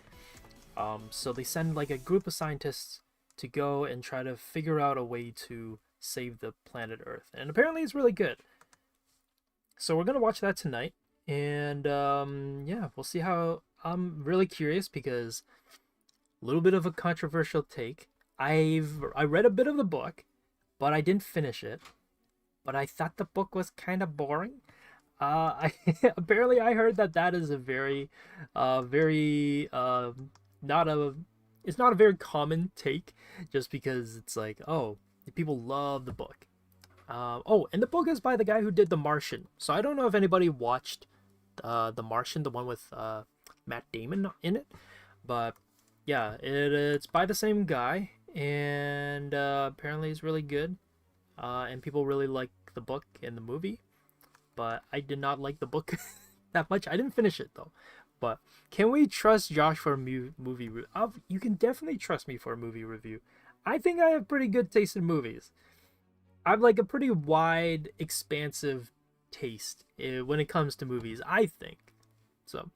So they send like a group of scientists to go and try to figure out a way to save the planet Earth, and apparently it's really good. So we're gonna watch that tonight, and yeah, we'll see how. I'm really curious because a little bit of a controversial take. I read a bit of the book, but I didn't finish it. But I thought the book was kind of boring. Apparently I heard that is a very it's not a very common take, just because it's like, oh, people love the book. Oh, and the book is by the guy who did The Martian. So I don't know if anybody watched The Martian, the one with Matt Damon in it, but yeah, it's by the same guy, and apparently it's really good, and people really like the book and the movie, but I did not like the book that much. I didn't finish it though. But can we trust Josh for a movie review? You can definitely trust me for a movie review. I think I have pretty good taste in movies. I've like a pretty wide, expansive taste when it comes to movies, I think. So,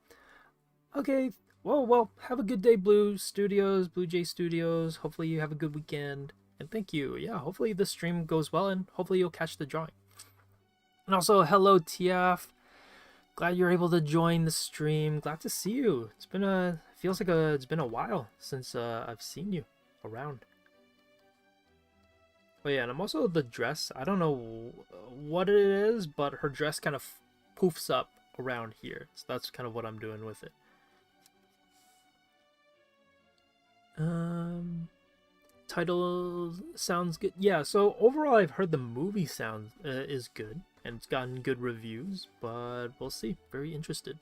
okay. Well, have a good day, Blue Jay Studios. Hopefully you have a good weekend. And thank you. Yeah, hopefully the stream goes well, and hopefully you'll catch the drawing. And also, hello, Tiaf. Glad you're able to join the stream. Glad to see you. It's been a while since I've seen you around. Oh yeah, and I'm also the dress. I don't know what it is, but her dress kind of poofs up around here. So that's kind of what I'm doing with it. Title sounds good. Yeah, so overall I've heard the movie sound is good, and it's gotten good reviews, but we'll see. Very interested.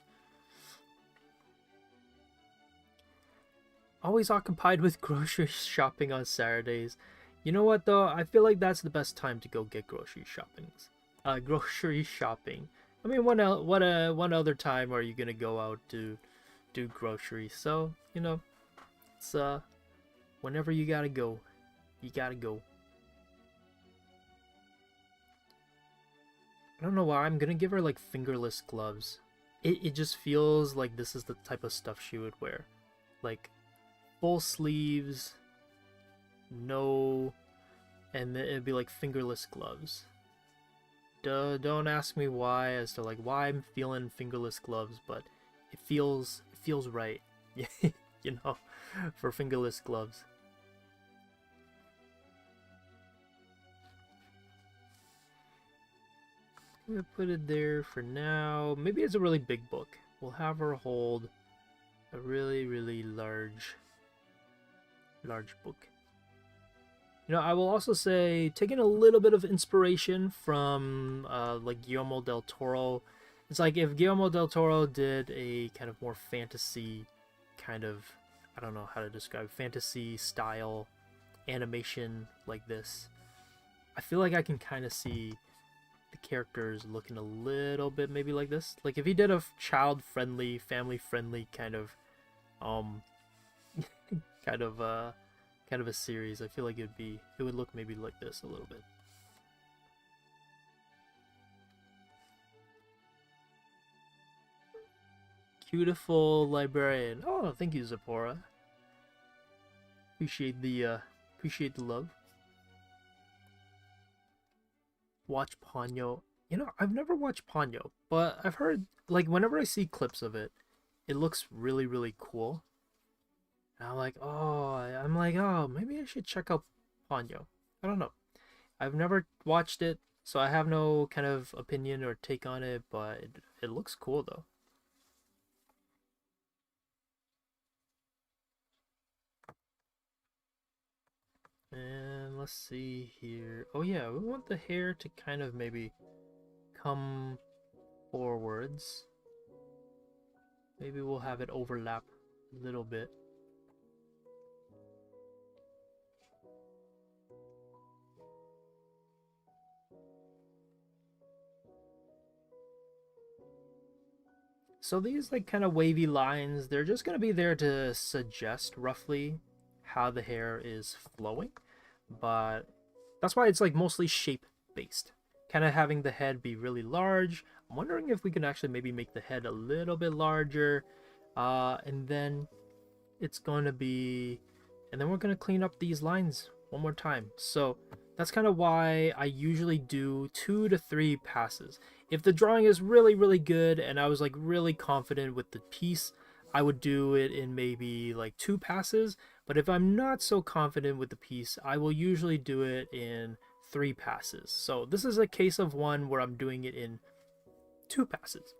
Always occupied with grocery shopping on Saturdays. You know what though? I feel like that's the best time to go get grocery shopping. I mean, one other time are you gonna go out to do groceries? So, you know, it's whenever you gotta go, you gotta go. I don't know why, I'm gonna give her like fingerless gloves. It just feels like this is the type of stuff she would wear. Like full sleeves, no, and then it'd be like fingerless gloves. Don't ask me why as to like why I'm feeling fingerless gloves, but it feels right. You know, for fingerless gloves. I'm gonna put it there for now. Maybe it's a really big book. We'll have her hold a really large book. You know, I will also say, taking a little bit of inspiration from like Guillermo del Toro. It's like if Guillermo del Toro did a kind of more fantasy kind of, I don't know how to describe, fantasy style animation like this, I feel like I can kind of see the characters looking a little bit maybe like this. Like if he did a child-friendly, family-friendly kind of kind of a series, I feel like it would look maybe like this a little bit. Beautiful librarian. Oh, thank you, Zipporah. Appreciate the love. Watch Ponyo. You know, I've never watched Ponyo, but I've heard, like, whenever I see clips of it, it looks really cool. And I'm like, oh, maybe I should check out Ponyo. I don't know. I've never watched it, so I have no kind of opinion or take on it, but it looks cool though. And let's see here. Oh yeah, we want the hair to kind of maybe come forwards. Maybe we'll have it overlap a little bit. So these like kind of wavy lines, they're just going to be there to suggest roughly how the hair is flowing, but that's why it's like mostly shape based. Kind of having the head be really large. I'm wondering if we can actually maybe make the head a little bit larger, and then it's going to be, and then we're going to clean up these lines one more time. So that's kind of why I usually do 2 to 3 passes. If the drawing is really good and I was like really confident with the piece, I would do it in maybe like 2 passes. But if I'm not so confident with the piece, I will usually do it in 3 passes. So this is a case of one where I'm doing it in 2 passes.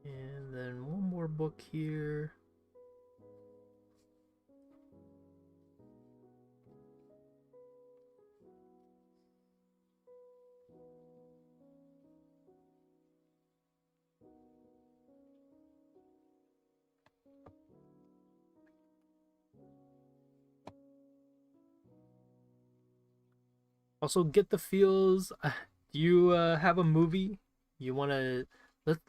And then one more book here. Also, get the feels. Do you have a movie you want to?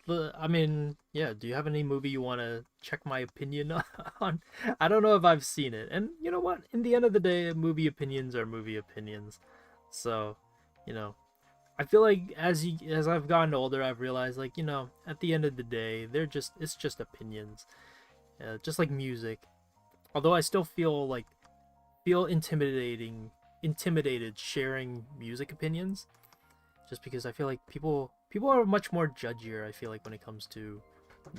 I mean, yeah. Do you have any movie you want to check my opinion on? I don't know if I've seen it, and you know what? In the end of the day, movie opinions are movie opinions. So, you know, I feel like as I've gotten older, I've realized like at the end of the day, it's just opinions, just like music. Although I still feel intimidated sharing music opinions, just because I feel like people are much more judgier. I feel like when it comes to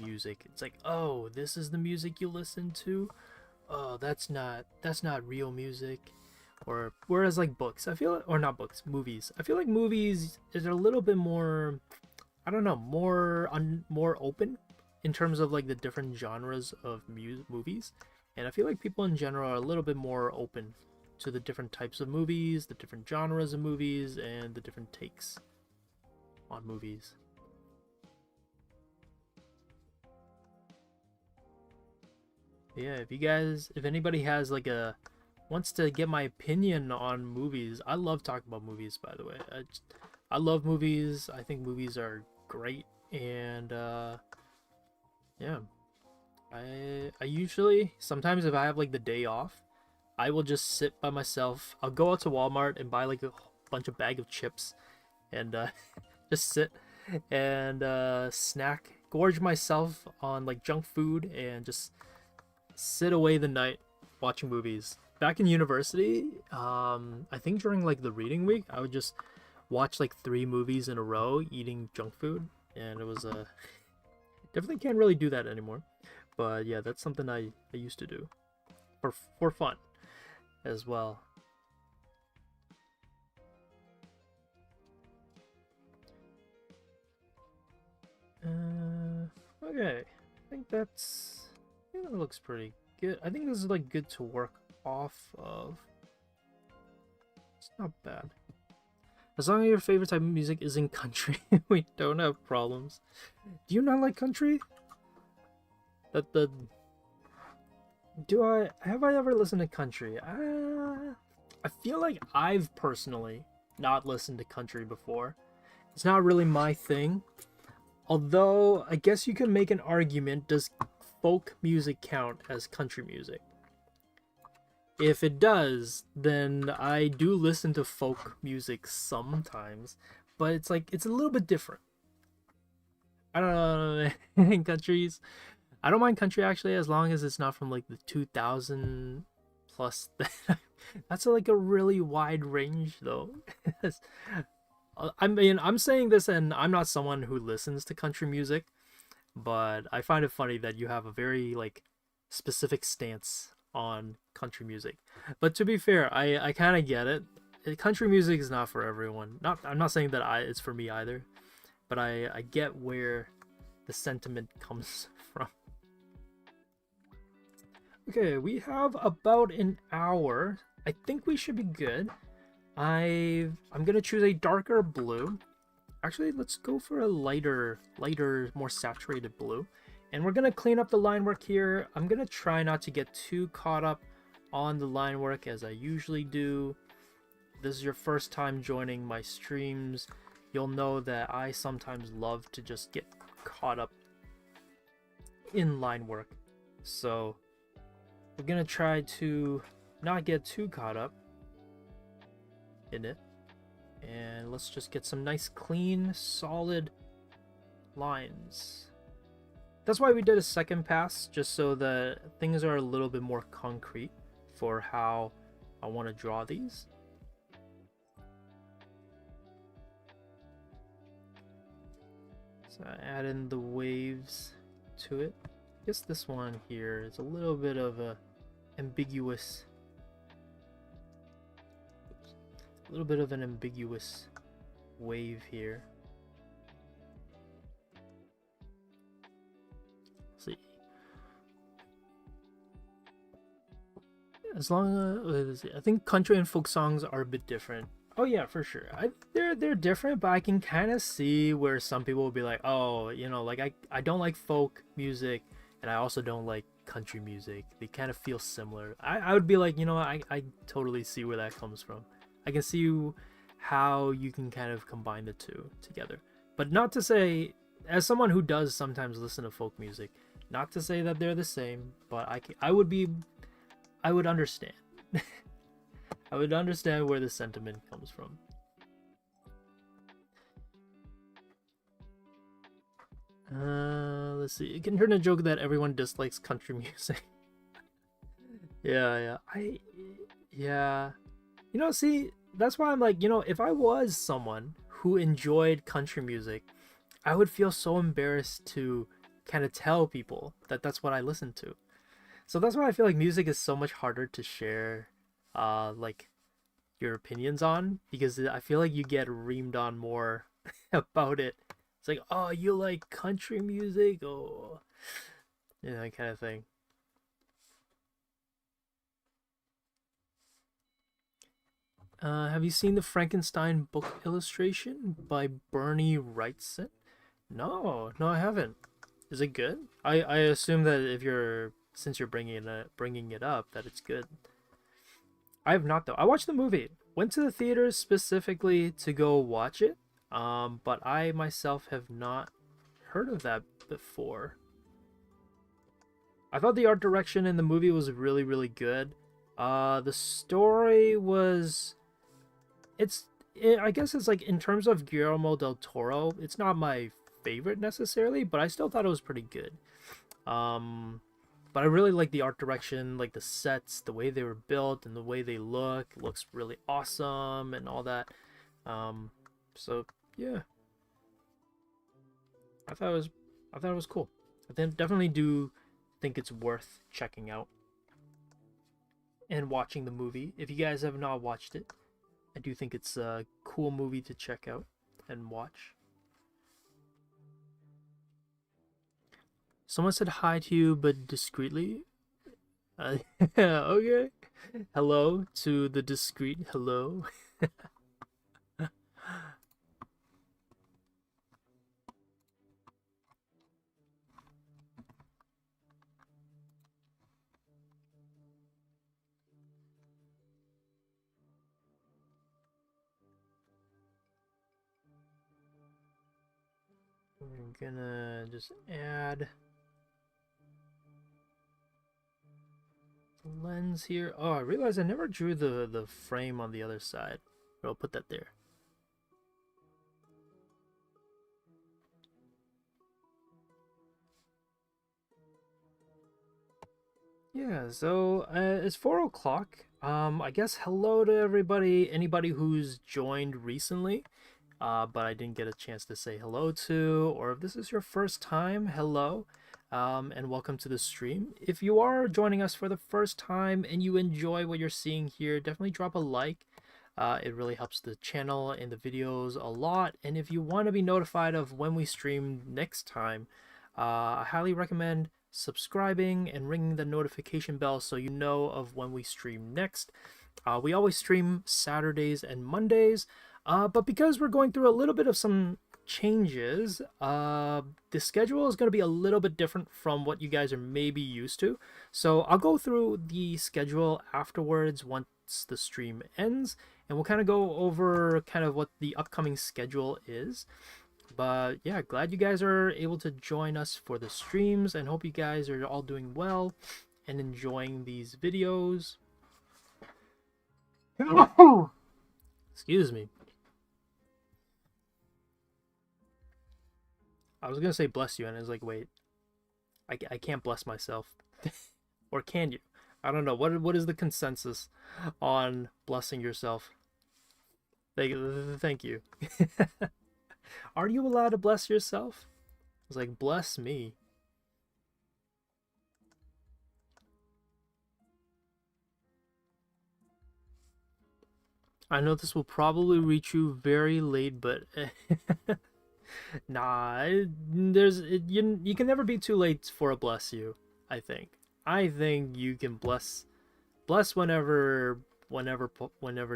music, it's like, oh, this is the music you listen to. Oh, that's not real music. Or whereas like books, I feel, or not books, movies. I feel like movies is a little bit more, I don't know, more open in terms of like the different genres of movies. And I feel like people in general are a little bit more open to the different types of movies, the different genres of movies, and the different takes on movies. Yeah, if anybody has like wants to get my opinion on movies, I love talking about movies. By the way, I love movies. I think movies are great, and yeah, I usually sometimes if I have like the day off, I will just sit by myself. I'll go out to Walmart and buy like a bunch of bag of chips, and just sit and snack, gorge myself on like junk food, and just sit away the night watching movies. Back in university, I think during like the reading week, I would just watch like 3 movies in a row eating junk food, and it was definitely can't really do that anymore. But yeah, that's something I used to do for fun as well. Okay, I think that looks pretty good. I think this is like good to work off of. It's not bad. As long as your favorite type of music isn't country, we don't have problems. Do you not like country? Have I ever listened to country? I feel like I've personally not listened to country before. It's not really my thing. Although, I guess you can make an argument, does folk music count as country music? If it does, then I do listen to folk music sometimes, but it's like, it's a little bit different. I don't know, in countries, I don't mind country actually, as long as it's not from like the 2000 plus. That's like a really wide range though. I mean, I'm saying this and I'm not someone who listens to country music, but I find it funny that you have a very like specific stance on country music. But to be fair, I kind of get it. Country music is not for everyone. I'm not saying that it's for me either, but I get where the sentiment comes from. Okay, we have about an hour. I think we should be good. I'm gonna choose a darker blue. Actually, let's go for a lighter, more saturated blue. And we're gonna clean up the line work here. I'm gonna try not to get too caught up on the line work as I usually do. If this is your first time joining my streams, you'll know that I sometimes love to just get caught up in line work. So we're gonna try to not get too caught up in it, and let's just get some nice clean solid lines. That's why we did a second pass, just so that things are a little bit more concrete for how I want to draw these. So I add in the waves to it. I guess this one here is a little bit of a ambiguous, a little bit of an ambiguous wave here. Let's see. As long as I think country and folk songs are a bit different. Oh yeah, for sure. They're different, but I can kind of see where some people will be like, oh, you know, like I don't like folk music, and I also don't like country music. They kind of feel similar. I would be like, you know, I totally see where that comes from. I can see how you can kind of combine the two together. But not to say, as someone who does sometimes listen to folk music, not to say that they're the same, but I would understand. I would understand where the sentiment comes from. Let's see. It can turn a joke that everyone dislikes country music. Yeah. You know, see, that's why I'm like, you know, if I was someone who enjoyed country music, I would feel so embarrassed to kind of tell people that that's what I listen to. So that's why I feel like music is so much harder to share, like, your opinions on, because I feel like you get reamed on more about it. It's like, oh, you like country music? Oh, you know, that kind of thing. Have you seen the Frankenstein book illustration by Bernie Wrightson? No, I haven't. Is it good? I assume that if you're since you're bringing it up, that it's good. I have not though. I watched the movie. Went to the theaters specifically to go watch it. But I myself have not heard of that before. I thought the art direction in the movie was really, really good. The story was, I guess it's like, in terms of Guillermo del Toro, it's not my favorite necessarily, but I still thought it was pretty good. But I really like the art direction, like the sets, the way they were built and the way they look. It looks really awesome and all that. So yeah, I thought it was cool. I definitely do think it's worth checking out and watching the movie. If you guys have not watched it, I do think it's a cool movie to check out and watch. Someone said hi to you, but discreetly. Okay. Hello to the discreet hello. I'm gonna just add the lens here. Oh, I realized I never drew the frame on the other side. But I'll put that there. Yeah, so it's 4 o'clock. I guess hello to everybody, anybody who's joined recently, but I didn't get a chance to say hello to, or if this is your first time, hello, and welcome to the stream. If you are joining us for the first time and you enjoy what you're seeing here, definitely drop a like. It really helps the channel and the videos a lot, and if you want to be notified of when we stream next time, I highly recommend subscribing and ringing the notification bell so you know of when we stream next. We always stream Saturdays and Mondays, but because we're going through a little bit of some changes, the schedule is going to be a little bit different from what you guys are maybe used to. So I'll go through the schedule afterwards once the stream ends, and we'll kind of go over kind of what the upcoming schedule is. But yeah, glad you guys are able to join us for the streams, and hope you guys are all doing well and enjoying these videos. Excuse me. I was gonna say bless you, and I was like, wait, I can't bless myself. Or can you? I don't know. What is the consensus on blessing yourself? Thank you. Are you allowed to bless yourself? I was like, bless me. I know this will probably reach you very late, but nah, you can never be too late for a bless you. I think you can bless whenever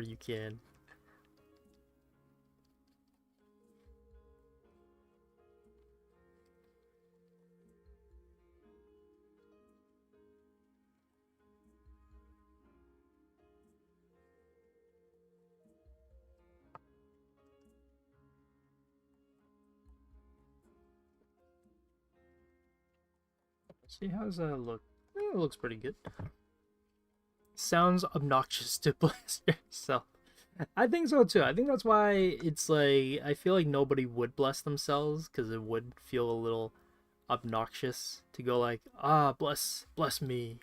you can. See, how does that look? It looks pretty good. Sounds obnoxious to bless yourself. I think so too. I think that's why it's like, I feel like nobody would bless themselves, because it would feel a little obnoxious to go like, bless me.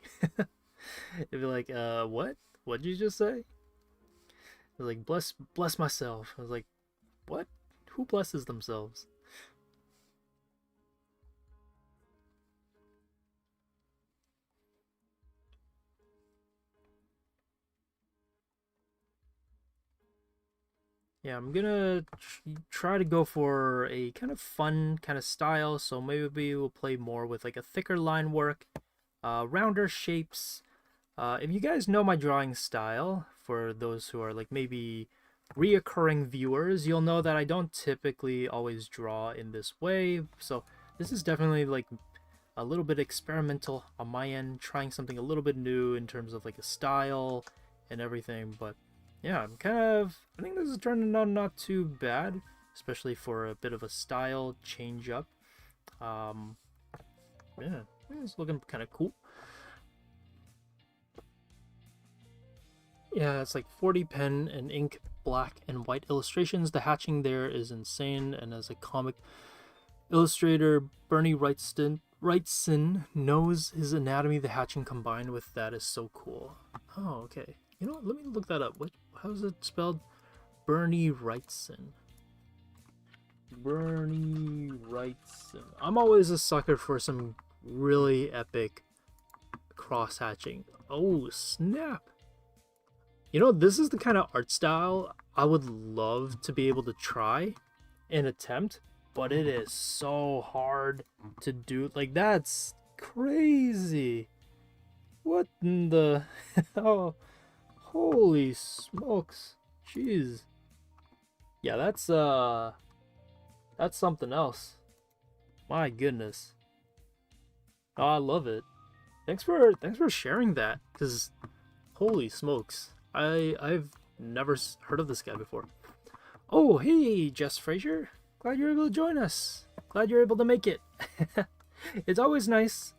It'd be like, what? What'd you just say? I was like, bless myself. I was like, what? Who blesses themselves? Yeah, I'm gonna try to go for a kind of fun kind of style, so maybe we'll play more with like a thicker line work, rounder shapes. If you guys know my drawing style, for those who are like maybe reoccurring viewers, you'll know that I don't typically always draw in this way, so this is definitely like a little bit experimental on my end, trying something a little bit new in terms of like a style and everything. But yeah, I think this is turning out not too bad, especially for a bit of a style change up. Yeah, it's looking kind of cool. Yeah, it's like 40 pen and ink, black and white illustrations. The hatching there is insane, and as a comic illustrator, Bernie Wrightson knows his anatomy. The hatching combined with that is so cool. Oh, okay. You know what? Let me look that up. How is it spelled? Bernie Wrightson. Bernie Wrightson. I'm always a sucker for some really epic cross hatching. Oh, snap. You know, this is the kind of art style I would love to be able to try and attempt, but it is so hard to do. Like, that's crazy. What in the hell? Holy smokes. Jeez. Yeah, that's something else. My goodness. Oh, I love it. Thanks for sharing that, because holy smokes. I've never heard of this guy before. Oh, hey, Jess Frazier. Glad you're able to join us. Glad you're able to make it. It's always nice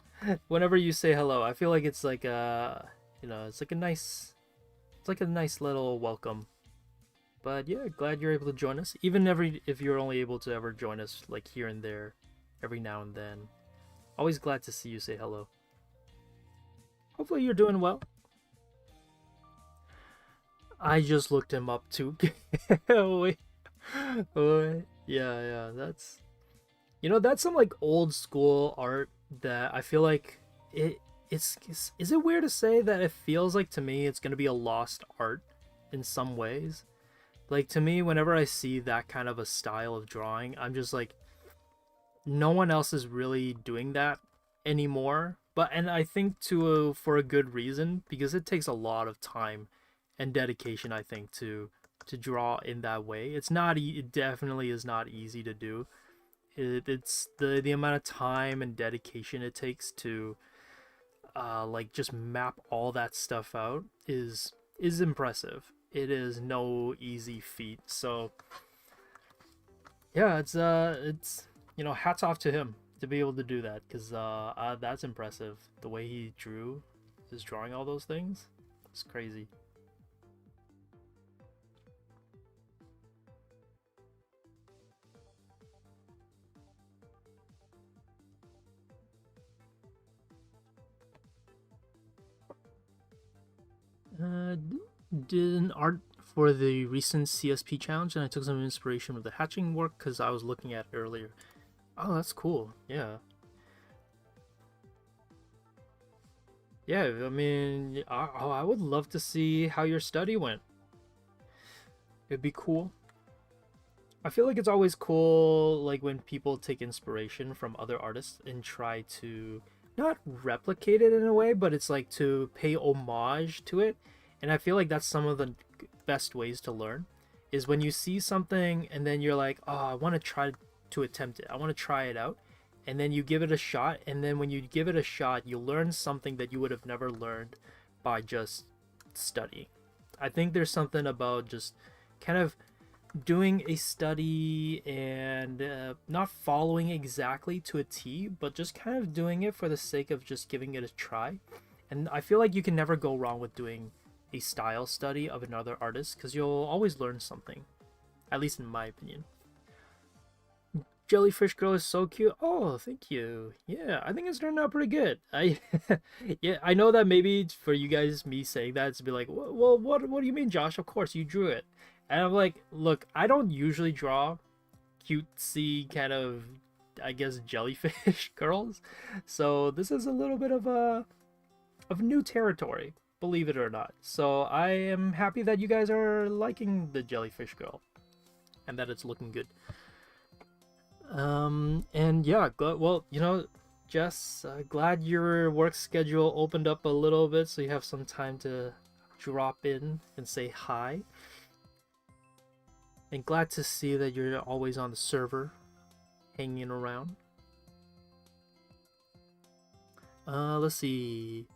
whenever you say hello. I feel like it's like it's like a nice little welcome. But yeah, glad you're able to join us. Even if you're only able to ever join us like here and there, every now and then. Always glad to see you say hello. Hopefully you're doing well. I just looked him up too. Wait. Yeah, that's some like old school art that I feel like is it weird to say that it feels like to me it's gonna be a lost art in some ways? Like, to me, whenever I see that kind of a style of drawing, I'm just like, no one else is really doing that anymore. And I think for a good reason, because it takes a lot of time and dedication, I think, to draw in that way. It definitely is not easy to do. It's the amount of time and dedication it takes to like just map all that stuff out is impressive. It is no easy feat. So yeah, it's hats off to him to be able to do that, because that's impressive. The way he is drawing all those things, it's crazy. Did an art for the recent CSP challenge, and I took some inspiration with the hatching work because I was looking at it earlier. Oh, that's cool. Yeah. Yeah, I mean, I would love to see how your study went. It'd be cool. I feel like it's always cool, like, when people take inspiration from other artists and try to not replicate it in a way, but it's like to pay homage to it. And I feel like that's some of the best ways to learn, is when you see something and then you're like, oh, I want to try to attempt it. I want to try it out. And then you give it a shot. And then when you give it a shot, you learn something that you would have never learned by just studying. I think there's something about just kind of doing a study and not following exactly to a T, but just kind of doing it for the sake of just giving it a try. And I feel like you can never go wrong with doing a style study of another artist, because you'll always learn something, at least in my opinion. Jellyfish girl is so cute. Oh, thank you. Yeah, I think it's turned out pretty good. Yeah, I know that maybe for you guys, me saying that, it's be like, well, what do you mean, Josh? Of course you drew it. And I'm like, look, I don't usually draw cutesy kind of, I guess, jellyfish girls, so this is a little bit of new territory, believe it or not. So I am happy that you guys are liking the jellyfish girl and that it's looking good. And yeah, well, Jess, glad your work schedule opened up a little bit so you have some time to drop in and say hi. And glad to see that you're always on the server, hanging around. Let's see.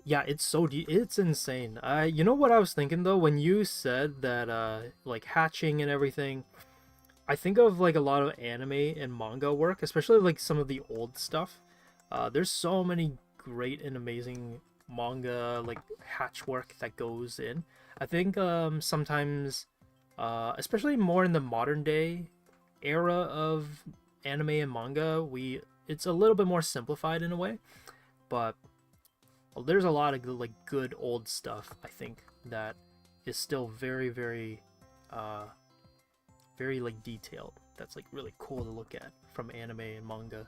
Yeah, it's so deep. It's insane. You know what I was thinking though when you said that like hatching and everything. I think of like a lot of anime and manga work, especially like some of the old stuff. There's so many great and amazing manga like hatch work that goes in. I think sometimes, especially more in the modern day era of anime and manga, it's a little bit more simplified in a way, but well, there's a lot of like good old stuff I think that is still uh, very like detailed. That's like really cool to look at from anime and manga.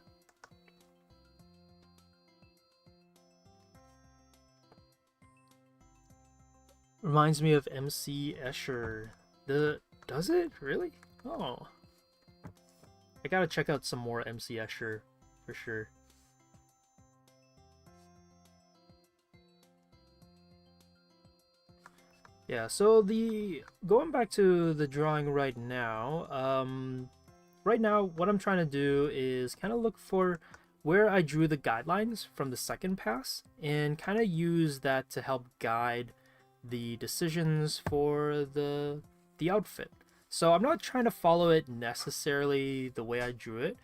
Reminds me of MC Escher. Does it really? Oh, I gotta check out some more MC Escher for sure. Yeah, so going back to the drawing right now, right now what I'm trying to do is kind of look for where I drew the guidelines from the second pass and kind of use that to help guide the decisions for the outfit. So I'm not trying to follow it necessarily the way I drew it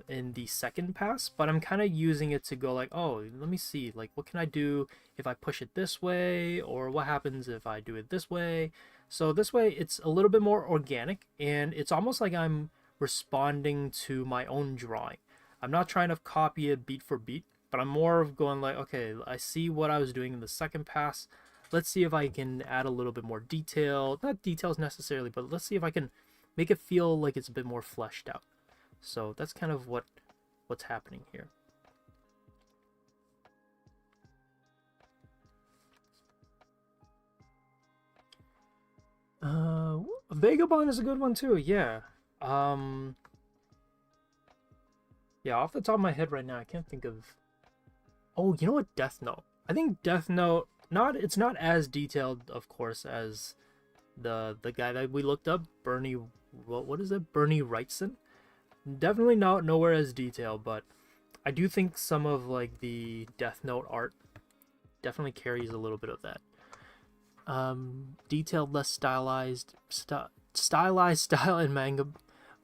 in the second pass, but I'm kind of using it to go like, oh, let me see, like what can I do if I push it this way, or what happens if I do it this way. So this way it's a little bit more organic, and it's almost like I'm responding to my own drawing. I'm not trying to copy it beat for beat, but I'm more of going like, okay, I see what I was doing in the second pass. Let's see if I can add a little bit more detail, not details necessarily, but let's see if I can make it feel like it's a bit more fleshed out. So that's kind of what's happening here. Vagabond is a good one too. Yeah. Yeah. Off the top of my head right now, I can't think of. Oh, you know what? Death Note. I think Death Note. It's not as detailed, of course, as the guy that we looked up, Bernie. What is it? Bernie Wrightson. Definitely not nowhere as detailed, but I do think some of like the Death Note art definitely carries a little bit of that. Detailed, less stylized, stylized style in manga.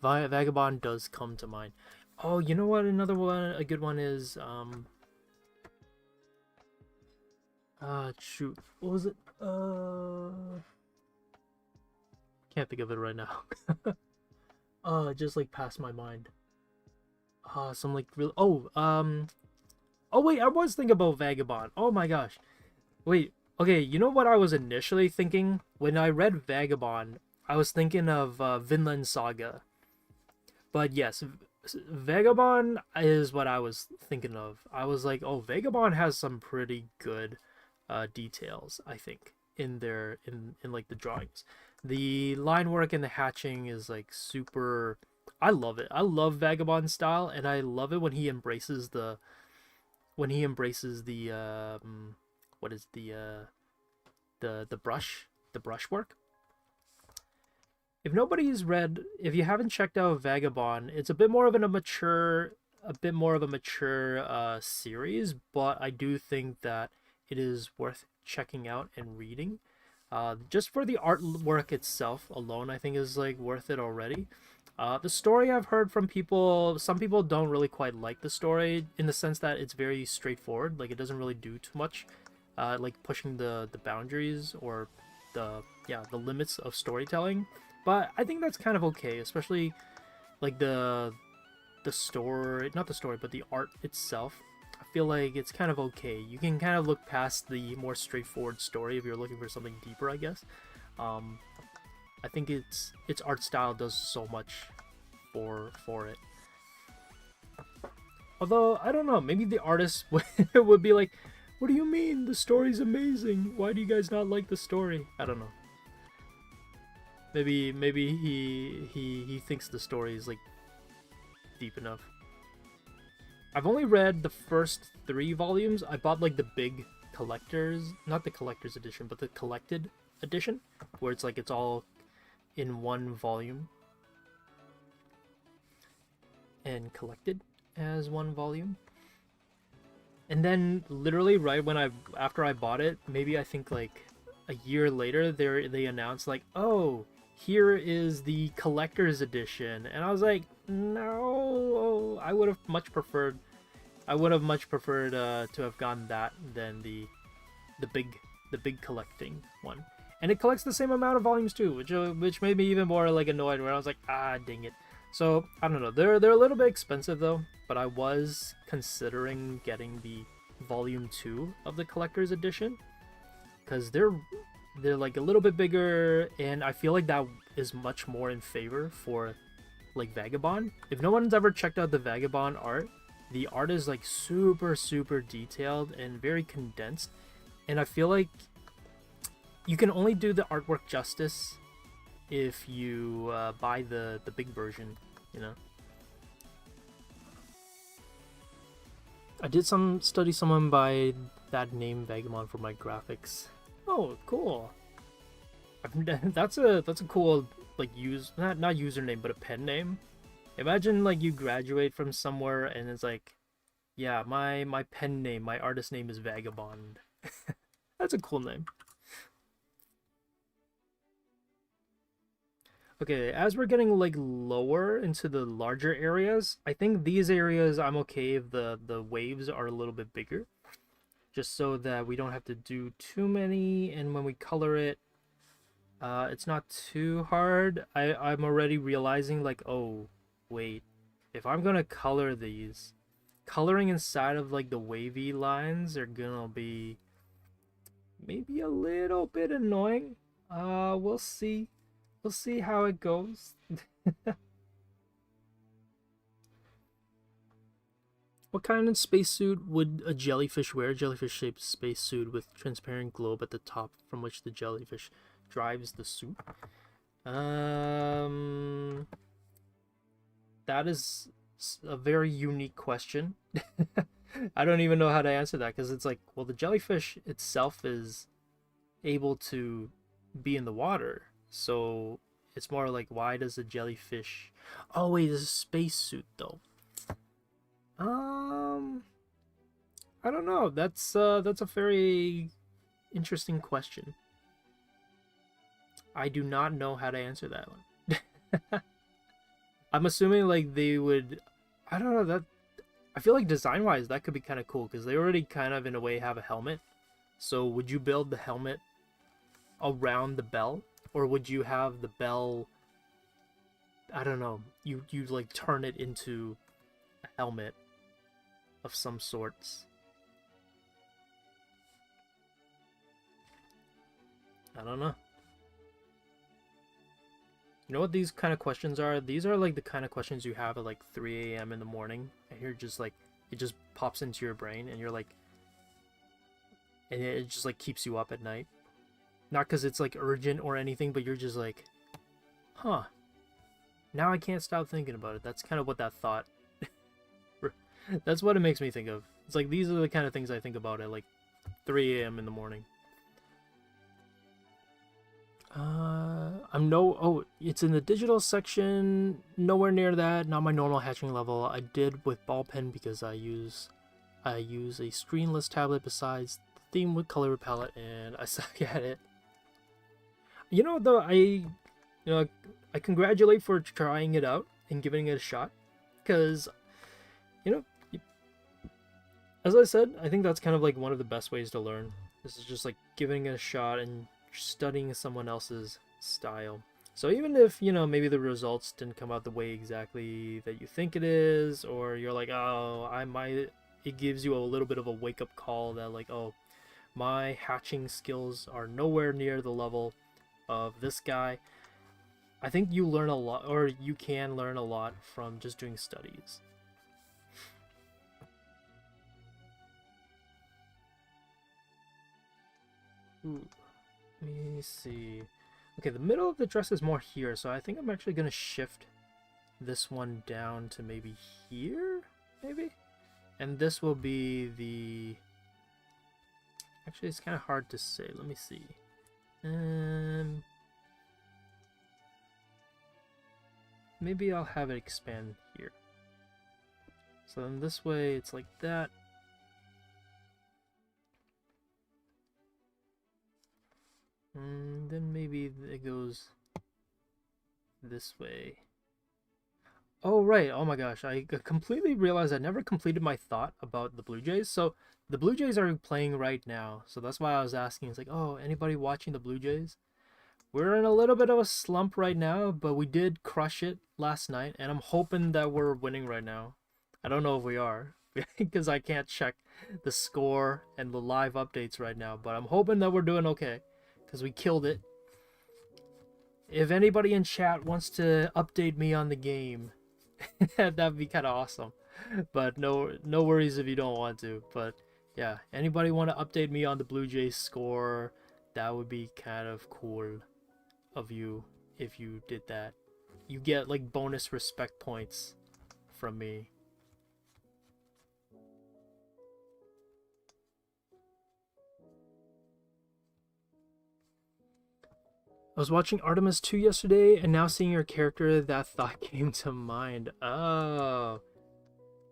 Vagabond does come to mind. Oh, you know what? Another one, a good one is shoot, what was it? Can't think of it right now. It just like passed my mind. Some like real. Oh wait, I was thinking about Vagabond. Oh my gosh. Wait. Okay, you know what I was initially thinking when I read Vagabond? I was thinking of Vinland Saga. But yes, Vagabond is what I was thinking of. I was like, oh, Vagabond has some pretty good details, I think, in like the drawings. The line work and the hatching is like super. I love it. I love Vagabond style, and I love it when he embraces the what is the brush work. If you haven't checked out Vagabond, it's a bit more of a mature series, but I do think that it is worth checking out and reading. Just for the artwork itself alone, I think is like worth it already. The story, I've heard from people, some people don't really quite like the story in the sense that it's very straightforward. Like it doesn't really do too much, like pushing the boundaries or the limits of storytelling. But I think that's kind of okay, especially like the story, not the story, but the art itself. I feel like it's kind of okay. You can kind of look past the more straightforward story if you're looking for something deeper, I guess. I think its art style does so much for it. Although I don't know, maybe the artist would be like, "What do you mean? The story's amazing. Why do you guys not like the story?" I don't know. Maybe he thinks the story is like deep enough. I've only read the first 3 volumes. I bought like the big collectors, not the collector's edition, but the collected edition, where it's like it's all in one volume and collected as one volume. And then literally right when after I bought it, maybe I think like a year later, they announced like, oh, here is the collector's edition, and I was like, no, I would have much preferred to have gotten that than the big the big collecting one. And it collects the same amount of volumes too, which made me even more like annoyed. Where I was like, ah, dang it. So I don't know. They're a little bit expensive though, but I was considering getting the volume 2 of the collector's edition because they're like a little bit bigger, and I feel like that is much more in favor for like Vagabond. If no one's ever checked out the Vagabond art, the art is like super detailed and very condensed, and I feel like you can only do the artwork justice if you buy the big version, you know. I did study someone by that name Vagabond for my graphics. Oh, cool. That's a cool like not username but a pen name. Imagine like you graduate from somewhere and it's like, yeah, my pen name, my artist name is Vagabond. That's a cool name. Okay, as we're getting like lower into the larger areas, I think these areas I'm okay if the waves are a little bit bigger, just so that we don't have to do too many, and when we color it, it's not too hard. I'm already realizing like, oh, wait, if I'm gonna color these, coloring inside of like the wavy lines are gonna be maybe a little bit annoying. We'll see. We'll see how it goes. What kind of spacesuit would a jellyfish wear? A jellyfish-shaped spacesuit with transparent globe at the top from which the jellyfish drives the suit. That is a very unique question. I don't even know how to answer that because it's like, well, the jellyfish itself is able to be in the water, so it's more like, why does a jellyfish? Oh wait, there's a spacesuit though. I don't know. That's a very interesting question. I do not know how to answer that one. I'm assuming like they would. I don't know that. I feel like design-wise that could be kind of cool because they already kind of in a way have a helmet. So would you build the helmet around the bell, or would you have the bell? I don't know. You like turn it into a helmet of some sorts. I don't know. You know what these kind of questions are? These are like the kind of questions you have at like 3 a.m. in the morning, and you're just like, it just pops into your brain, and you're like, and it just like keeps you up at night. Not because it's like urgent or anything, but you're just like, huh. Now I can't stop thinking about it. That's kind of what that thought. That's what it makes me think of. It's like these are the kind of things I think about at like 3 a.m. in the morning. It's in the digital section, nowhere near that, not my normal hatching level. I did with ball pen because I use a screenless tablet besides the theme with color palette, and I suck at it. You know, though, I congratulate for trying it out and giving it a shot, because, you know, as I said, I think that's kind of like one of the best ways to learn. This is just like giving it a shot and studying someone else's style. So even if, you know, maybe the results didn't come out the way exactly that you think it is, or you're like, oh, it gives you a little bit of a wake-up call that like, oh, my hatching skills are nowhere near the level of this guy. I think you learn a lot, or you can learn a lot from just doing studies. Ooh. Let me see. Okay, the middle of the dress is more here, so I think I'm actually going to shift this one down to maybe here, maybe? And this will be the... Actually, it's kind of hard to say. Let me see. Maybe I'll have it expand here. So then this way, it's like that. And then maybe it goes this way. Oh, right. Oh my gosh. I completely realized I never completed my thought about the Blue Jays. So the Blue Jays are playing right now. So that's why I was asking. It's like, oh, anybody watching the Blue Jays? We're in a little bit of a slump right now, but we did crush it last night. And I'm hoping that we're winning right now. I don't know if we are because I can't check the score and the live updates right now. But I'm hoping that we're doing okay because we killed it. If anybody in chat wants to update me on the game, that'd be kind of awesome. But no worries if you don't want to. But yeah, anybody want to update me on the Blue Jays score? That would be kind of cool of you if you did that. You get like bonus respect points from me. I was watching Artemis 2 yesterday, and now seeing your character, that thought came to mind. Oh.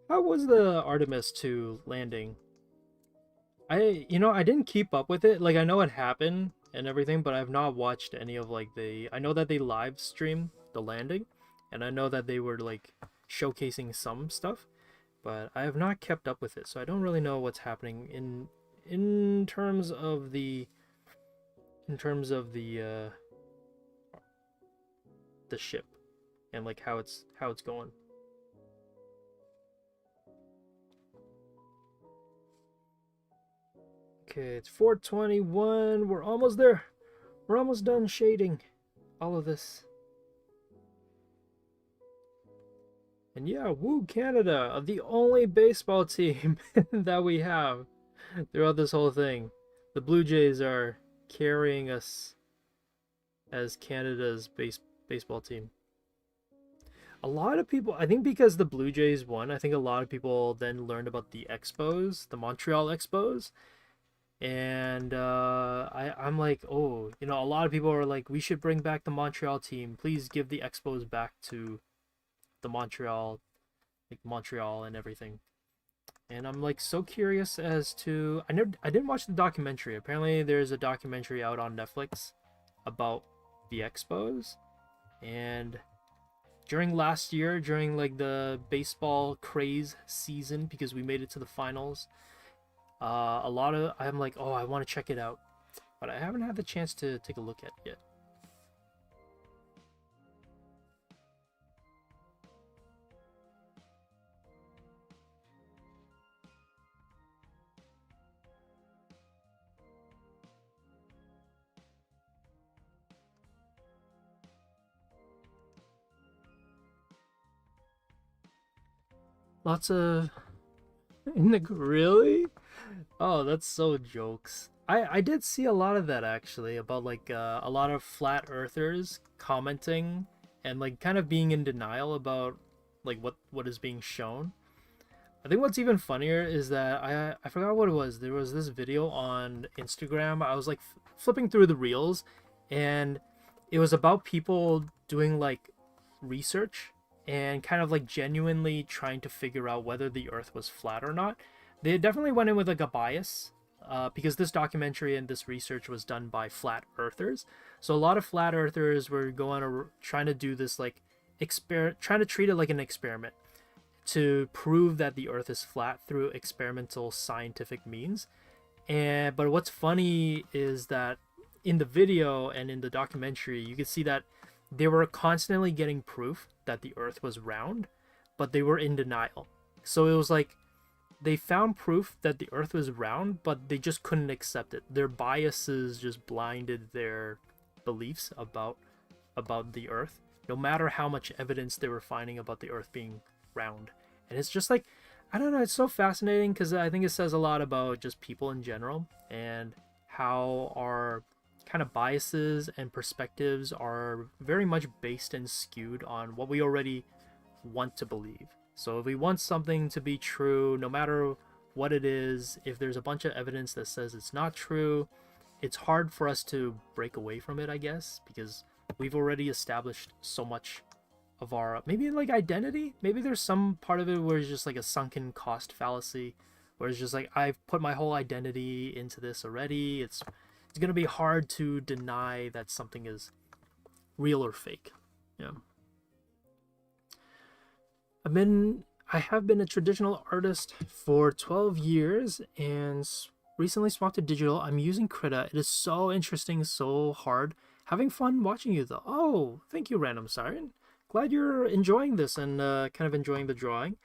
How was the Artemis 2 landing? I didn't keep up with it. Like, I know it happened and everything, but I've not watched any of, like, I know that they live stream the landing, and I know that they were, like, showcasing some stuff, but I have not kept up with it, so I don't really know what's happening in terms of the ship and like how it's going. Okay, it's 4:21. We're almost there. We're almost done shading all of this. And yeah, woo, Canada, the only baseball team that we have throughout this whole thing. The Blue Jays are carrying us as Canada's baseball team. A lot of people, I think because the Blue Jays won, I think a lot of people then learned about the Expos, the Montreal Expos. And I'm like, oh, a lot of people are like, we should bring back the Montreal team. Please give the Expos back to the Montreal and everything. And I'm like so curious as to, I didn't watch the documentary. Apparently there's a documentary out on Netflix about the Expos. And during last year, during like the baseball craze season, because we made it to the finals, I'm like, oh, I want to check it out, but I haven't had the chance to take a look at it yet. Lots of really? Oh, that's so jokes. I did see a lot of that actually about like a lot of flat earthers commenting and like kind of being in denial about like what is being shown. I think what's even funnier is that I forgot what it was. There was this video on Instagram. I was like flipping through the reels, and it was about people doing like research and kind of like genuinely trying to figure out whether the Earth was flat or not. They definitely went in with like a bias, because this documentary and this research was done by flat earthers. So a lot of flat earthers were trying to do this like trying to treat it like an experiment to prove that the Earth is flat through experimental scientific means. But what's funny is that in the video and in the documentary, you could see that they were constantly getting proof that the Earth was round, but they were in denial. So it was like they found proof that the Earth was round, but they just couldn't accept it. Their biases just blinded their beliefs about the Earth, no matter how much evidence they were finding about the Earth being round. And it's just like, I don't know, it's so fascinating because I think it says a lot about just people in general and how our kind of biases and perspectives are very much based and skewed on what we already want to believe. So if we want something to be true, no matter what it is, if there's a bunch of evidence that says it's not true, it's hard for us to break away from it, I guess, because we've already established so much of our maybe like identity. Maybe there's some part of it where it's just like a sunken cost fallacy, where it's just like I've put my whole identity into this already. it's gonna be hard to deny that something is real or fake. Yeah. I have been a traditional artist for 12 years and recently swapped to digital. I'm using Krita. It is so interesting, so hard. Having fun watching you though. Oh, thank you, Random Siren. Glad you're enjoying this and kind of enjoying the drawing.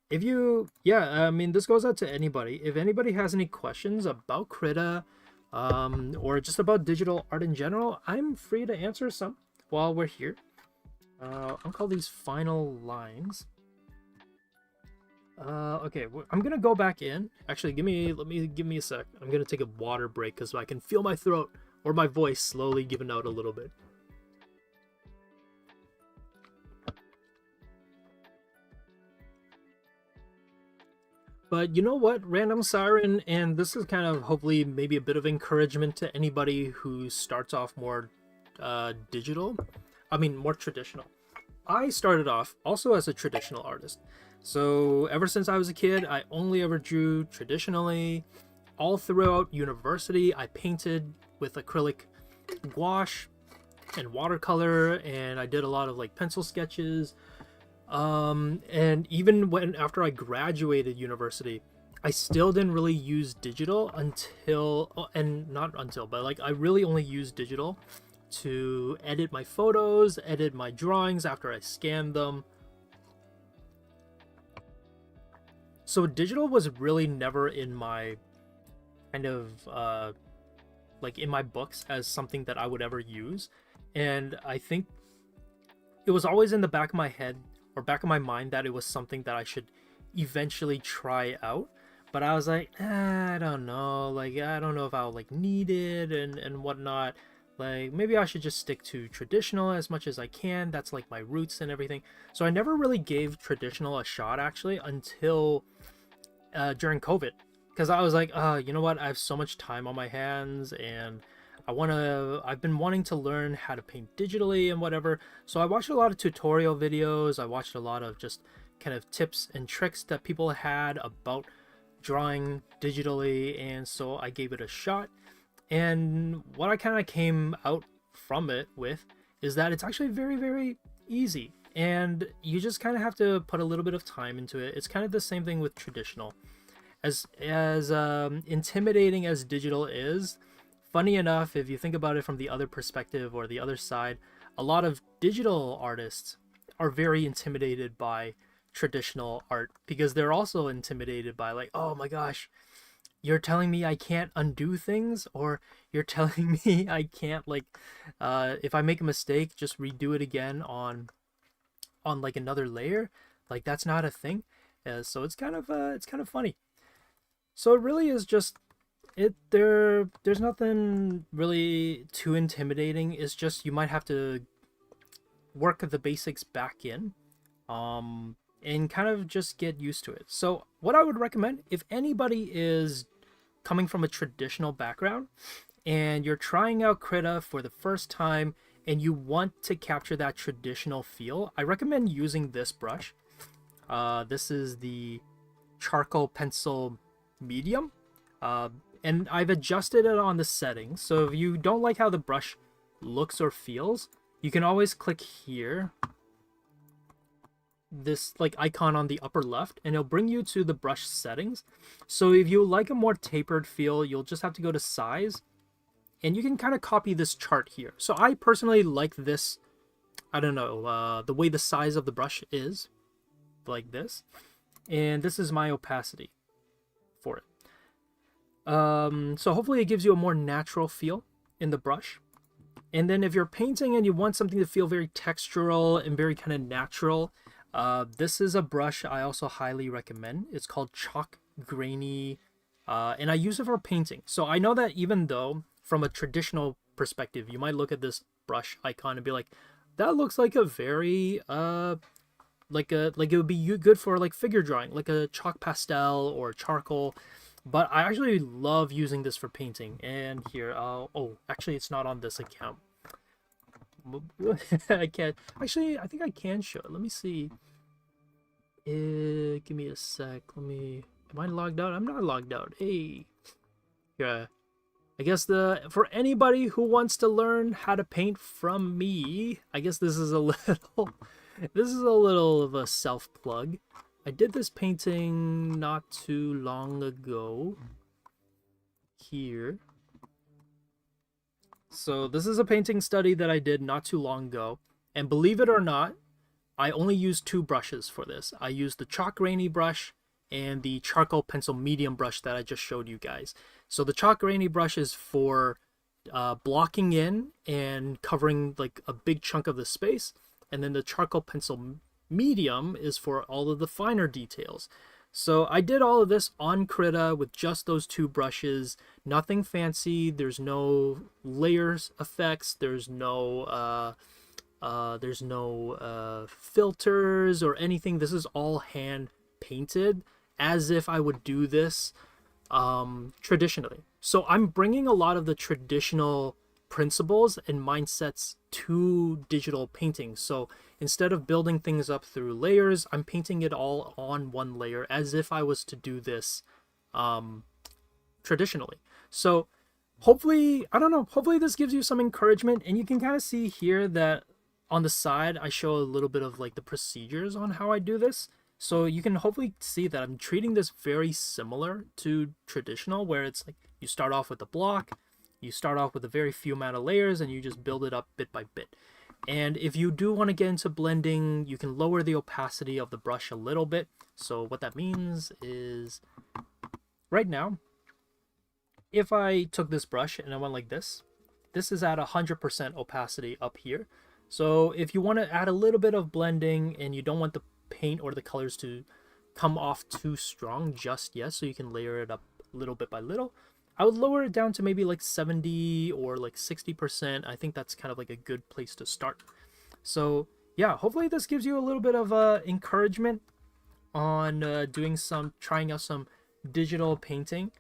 If you, yeah, I mean, this goes out to anybody. If anybody has any questions about Krita, or just about digital art in general, I'm free to answer some while we're here. I'll call these final lines. Okay, I'm gonna go back in. Actually, give me a sec. I'm gonna take a water break because I can feel my throat or my voice slowly giving out a little bit. But you know what, Random Siren, and this is kind of hopefully maybe a bit of encouragement to anybody who starts off more digital. I mean, more traditional. I started off also as a traditional artist. So ever since I was a kid, I only ever drew traditionally. All throughout university, I painted with acrylic gouache and watercolor, and I did a lot of like pencil sketches. And even after I graduated university, I still didn't really use digital until, and not until, but like I really only used digital to edit my photos, edit my drawings after I scanned them. So digital was really never in my kind of like in my books as something that I would ever use. And I think it was always in the back of my head or back of my mind that it was something that I should eventually try out. But I was like, I don't know. Like, I don't know if I'll like need it and whatnot. Like, maybe I should just stick to traditional as much as I can. That's like my roots and everything. So I never really gave traditional a shot actually until during COVID. Because I was like, you know what? I have so much time on my hands and I've been wanting to learn how to paint digitally and whatever. So I watched a lot of tutorial videos. I watched a lot of just kind of tips and tricks that people had about drawing digitally. And so I gave it a shot. And what I kind of came out from it with is that it's actually very, very easy. And you just kind of have to put a little bit of time into it. It's kind of the same thing with traditional. As intimidating as digital is, funny enough, if you think about it from the other perspective or the other side, a lot of digital artists are very intimidated by traditional art because they're also intimidated by like, oh my gosh, you're telling me I can't undo things, or you're telling me I can't like if I make a mistake just redo it again on like another layer. Like that's not a thing. So it's kind of funny. So it really is just there's nothing really too intimidating. It's just you might have to work the basics back in and kind of just get used to it. So what I would recommend, if anybody is coming from a traditional background and you're trying out Krita for the first time and you want to capture that traditional feel, I recommend using this brush. This is the charcoal pencil medium, and I've adjusted it on the settings. So if you don't like how the brush looks or feels, you can always click here, this like icon on the upper left, and it'll bring you to the brush settings. So if you like a more tapered feel, you'll just have to go to size, and you can kind of copy this chart here. So I personally like this, I don't know, the way the size of the brush is, like this, and this is my opacity for it. So hopefully it gives you a more natural feel in the brush. And then if you're painting and you want something to feel very textural and very kind of natural, this is a brush I also highly recommend. It's called Chalk Grainy, and I use it for painting. So I know that even though from a traditional perspective, you might look at this brush icon and be like, that looks like a very like it would be good for like figure drawing, like a chalk pastel or charcoal. But I actually love using this for painting. And here, oh, actually it's not on this account. I can't, actually, I think I can show it. Let me see. Give me a sec. Am I logged out? I'm not logged out. Hey. Yeah. I guess for anybody who wants to learn how to paint from me, I guess this is a little of a self plug. I did this painting not too long ago here. So this is a painting study that I did not too long ago, and believe it or not, I only used 2 brushes for this. I used the chalk rainy brush and the charcoal pencil medium brush that I just showed you guys. So the chalk rainy brush is for blocking in and covering like a big chunk of the space, and then the charcoal pencil medium is for all of the finer details. So I did all of this on Krita with just those 2 brushes, nothing fancy. There's no layers effects, there's no filters or anything. This is all hand painted as if I would do this traditionally. So I'm bringing a lot of the traditional principles and mindsets to digital painting. So instead of building things up through layers, I'm painting it all on one layer as if I was to do this traditionally. So hopefully, I don't know, hopefully this gives you some encouragement, and you can kind of see here that on the side I show a little bit of like the procedures on how I do this. So you can hopefully see that I'm treating this very similar to traditional, where it's like you start off with a block, you start off with a very few amount of layers, and you just build it up bit by bit. And if you do want to get into blending, you can lower the opacity of the brush a little bit. So what that means is right now, if I took this brush and I went like this is at 100% opacity up here. So if you want to add a little bit of blending and you don't want the paint or the colors to come off too strong just yet, so you can layer it up little bit by little, I would lower it down to maybe like 70 or like 60%. I think that's kind of like a good place to start. So yeah, hopefully this gives you a little bit of encouragement on trying out some digital painting.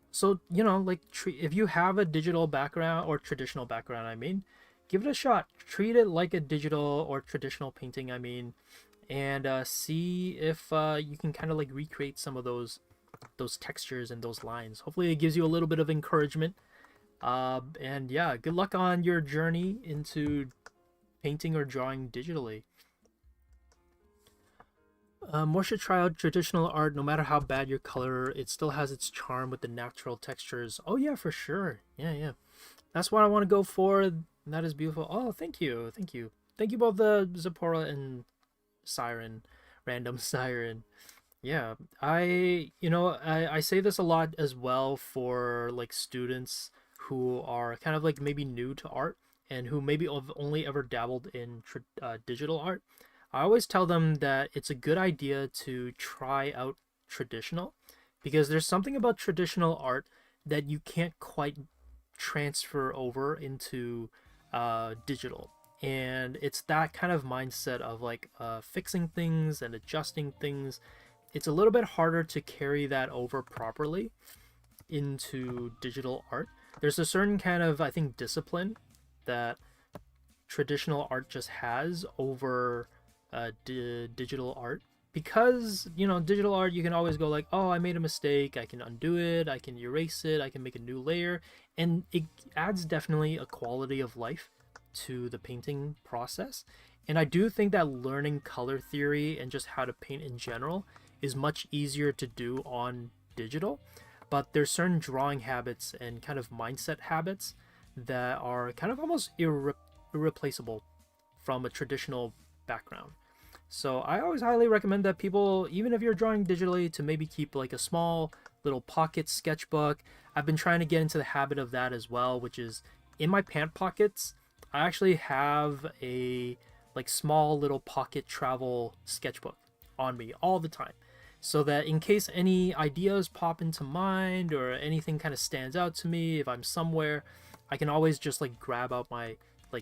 So, you know, like if you have a digital background or traditional background, I mean, give it a shot. Treat it like a digital or traditional painting, I mean, and see if you can kind of like recreate some of those textures and those lines. Hopefully it gives you a little bit of encouragement. And yeah, good luck on your journey into painting or drawing digitally. More should try out traditional art. No matter how bad your color, it still has its charm with the natural textures. Oh yeah, for sure. Yeah. That's what I want to go for. That is beautiful. Oh, thank you. Thank you both, Zipporah and Siren, random Siren. Yeah, I say this a lot as well for like students who are kind of like maybe new to art and who maybe have only ever dabbled in digital art. I always tell them that it's a good idea to try out traditional, because there's something about traditional art that you can't quite transfer over into digital. And it's that kind of mindset of like fixing things and adjusting things. It's a little bit harder to carry that over properly into digital art. There's a certain kind of, I think, discipline that traditional art just has over digital art, because digital art, you can always go like, oh, I made a mistake, I can undo it, I can erase it, I can make a new layer, and it adds definitely a quality of life to the painting process. And I do think that learning color theory and just how to paint in general is much easier to do on digital, but there's certain drawing habits and kind of mindset habits that are kind of almost irreplaceable from a traditional background. So I always highly recommend that people, even if you're drawing digitally, to maybe keep like a small little pocket sketchbook. I've been trying to get into the habit of that as well, which is in my pant pockets, I actually have a like small little pocket travel sketchbook on me all the time, so that in case any ideas pop into mind or anything kind of stands out to me, if I'm somewhere, I can always just like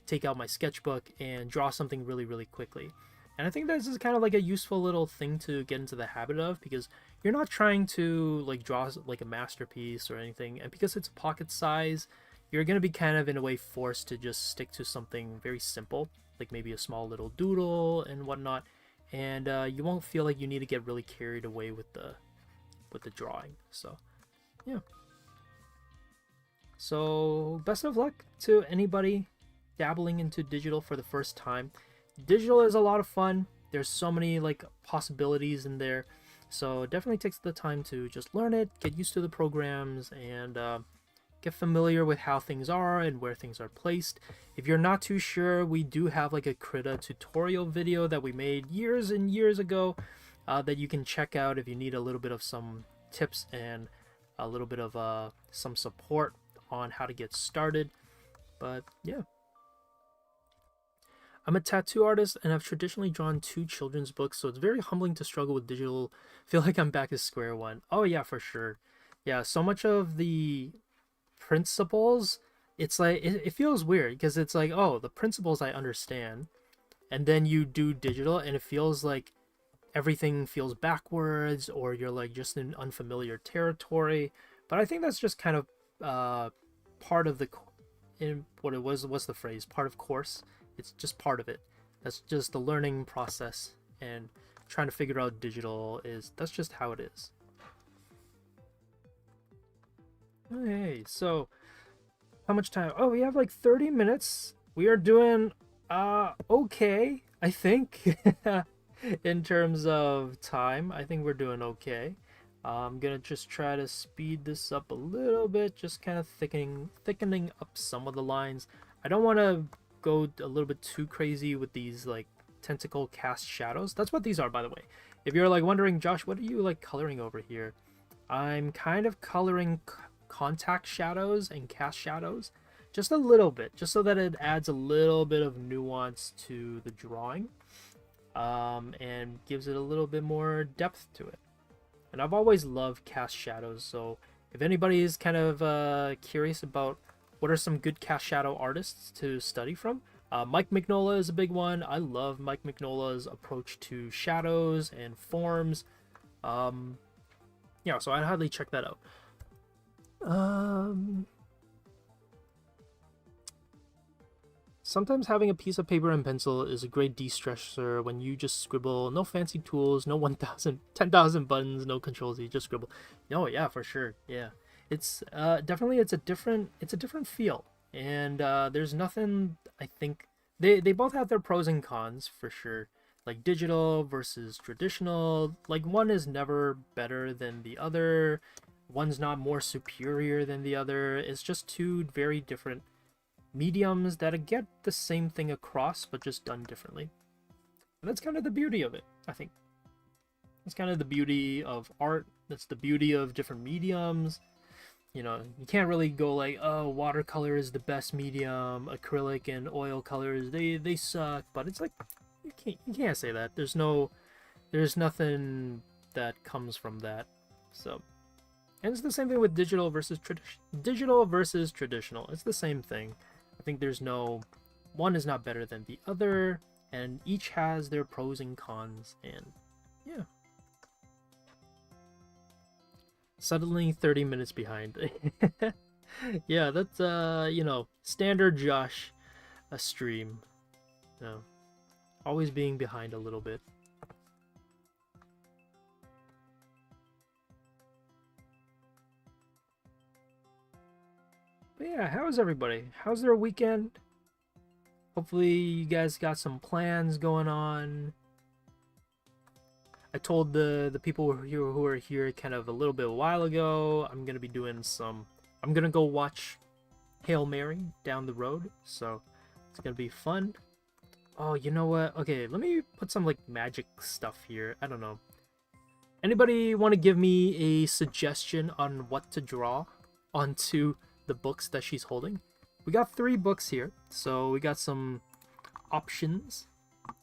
take out my sketchbook and draw something really, really quickly. And I think this is kind of like a useful little thing to get into the habit of, because you're not trying to like draw like a masterpiece or anything, and because it's pocket size, you're going to be kind of in a way forced to just stick to something very simple, like maybe a small little doodle and whatnot, and you won't feel like you need to get really carried away with the drawing. So yeah. So best of luck to anybody dabbling into digital for the first time. Digital is a lot of fun. There's so many like possibilities in there. So definitely takes the time to just learn it, get used to the programs, and get familiar with how things are and where things are placed. If you're not too sure, we do have like a Krita tutorial video that we made years and years ago that you can check out if you need a little bit of some tips and a little bit of some support on how to get started. But yeah. I'm a tattoo artist and I've traditionally drawn 2 children's books, so it's very humbling to struggle with digital. Feel like I'm back to square one. Oh yeah, for sure. Yeah, so much of the principles, it's like it feels weird because it's like, oh, the principles I understand, and then you do digital and it feels like everything feels backwards, or you're like just in unfamiliar territory. But I think that's just kind of part of the in what it was, what's the phrase, part of course. It's just part of it. That's just the learning process, and trying to figure out digital that's just how it is. Okay, so how much time? Oh, we have like 30 minutes. We are doing okay, I think. In terms of time, I think we're doing okay. I'm gonna just try to speed this up a little bit, just kind of thickening up some of the lines. I don't want to go a little bit too crazy with these like tentacle cast shadows. That's what these are, by the way. If you're like wondering, Josh, what are you like coloring over here? I'm kind of coloring contact shadows and cast shadows just a little bit, just so that it adds a little bit of nuance to the drawing, and gives it a little bit more depth to it. And I've always loved cast shadows, so if anybody is kind of curious about what are some good cast shadow artists to study from, Mike Mignola is a big one. I love Mike Mignola's approach to shadows and forms. Yeah, so I'd highly check that out. Sometimes having a piece of paper and pencil is a great de-stressor when you just scribble. No fancy tools, no 10,000 buttons, no controls, you just scribble. No, yeah, for sure. Yeah. It's definitely it's a different feel. And there's nothing, I think they both have their pros and cons for sure. Like digital versus traditional, like one is never better than the other. One's not more superior than the other. It's just two very different mediums that get the same thing across, but just done differently. And that's kind of the beauty of it, I think. That's kind of the beauty of art. That's the beauty of different mediums. You know, you can't really go like, oh, watercolor is the best medium, acrylic and oil colors, they suck. But it's like, you can't say that. There's nothing that comes from that. So, and it's the same thing with digital versus traditional. It's the same thing. I think there's no one is not better than the other, and each has their pros and cons, and yeah. Suddenly 30 minutes behind. Yeah, that's you know, standard Josh a stream. No. Always being behind a little bit. But yeah, how's everybody? How's their weekend? Hopefully you guys got some plans going on. I told the people who are here kind of a little bit a while ago, I'm gonna be doing I'm gonna go watch Hail Mary down the road, so it's gonna be fun. Oh, you know what? Okay, let me put some like magic stuff here. I don't know. Anybody want to give me a suggestion on what to draw onto the books that she's holding? We got 3 books here, so we got some options.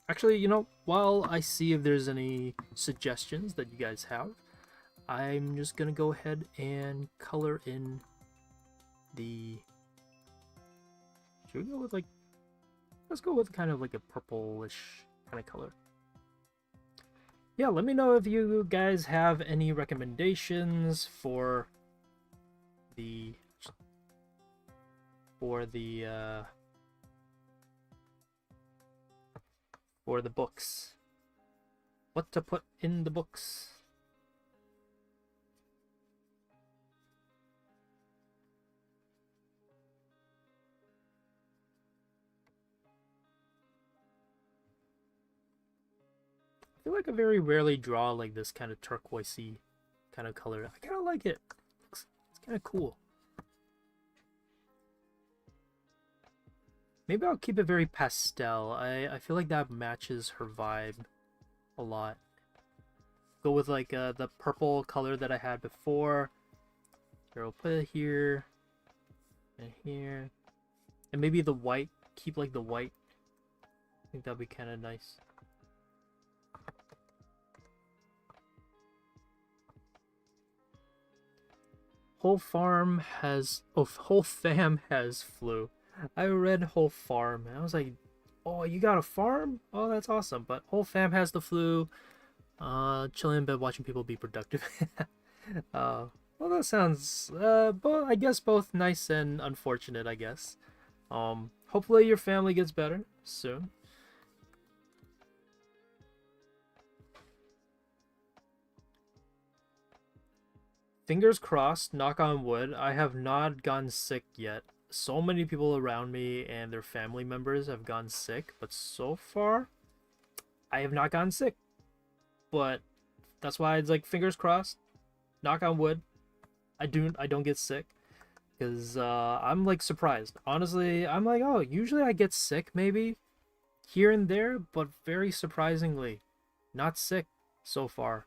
Actually, you know, while I see if there's any suggestions that you guys have, I'm just gonna go ahead and color in the... Should we go with like... Let's go with kind of like a purplish kind of color. Yeah, let me know if you guys have any recommendations for the books. What to put in the books. feel like I very rarely draw like this kind of turquoisey kind of color. I kind of like it. It's kind of cool. Maybe I'll keep it very pastel. I feel like that matches her vibe a lot. Go with like the purple color that I had before. Here, I'll put it here and here, and maybe the white. Keep like the white. I think that'd be kind of nice. Whole fam has flu. I read whole farm and I was like, oh, you got a farm? Oh, that's awesome. But whole fam has the flu. Chilling in bed watching people be productive. Well, that sounds I guess both nice and unfortunate, I guess. Hopefully your family gets better soon. Fingers crossed, knock on wood, I have not gotten sick yet. So many people around me and their family members have gone sick, but so far, I have not gotten sick. But that's why it's like fingers crossed, knock on wood, I don't get sick. Because I'm like surprised. Honestly, I'm like, oh, usually I get sick maybe here and there, but very surprisingly, not sick so far.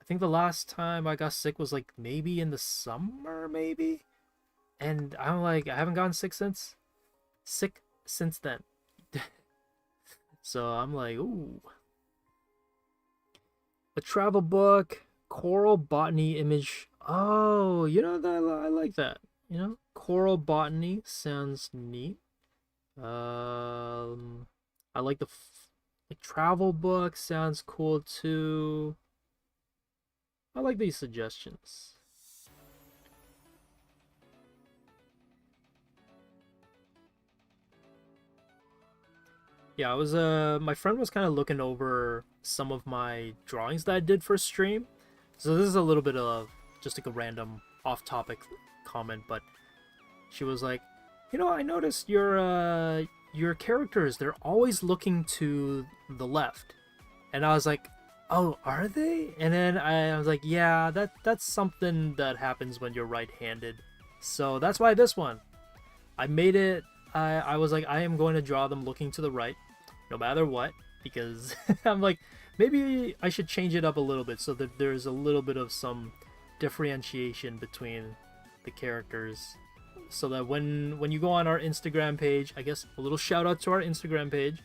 I think the last time I got sick was like maybe in the summer, maybe? And I'm like, I haven't gotten sick since then. So I'm like, ooh. A travel book, coral botany image. Oh, you know, that I like that. You know, coral botany sounds neat. I like the travel book sounds cool too. I like these suggestions. Yeah, I was my friend was kind of looking over some of my drawings that I did for stream. So this is a little bit of just like a random off-topic comment, but she was like, "You know, I noticed your characters, they're always looking to the left." And I was like, "Oh, are they?" And then I was like, "Yeah, that's something that happens when you're right-handed." So that's why this one, I made it. I was like, I am going to draw them looking to the right, no matter what, because I'm like, maybe I should change it up a little bit so that there's a little bit of some differentiation between the characters, so that when you go on our Instagram page, I guess a little shout out to our Instagram page.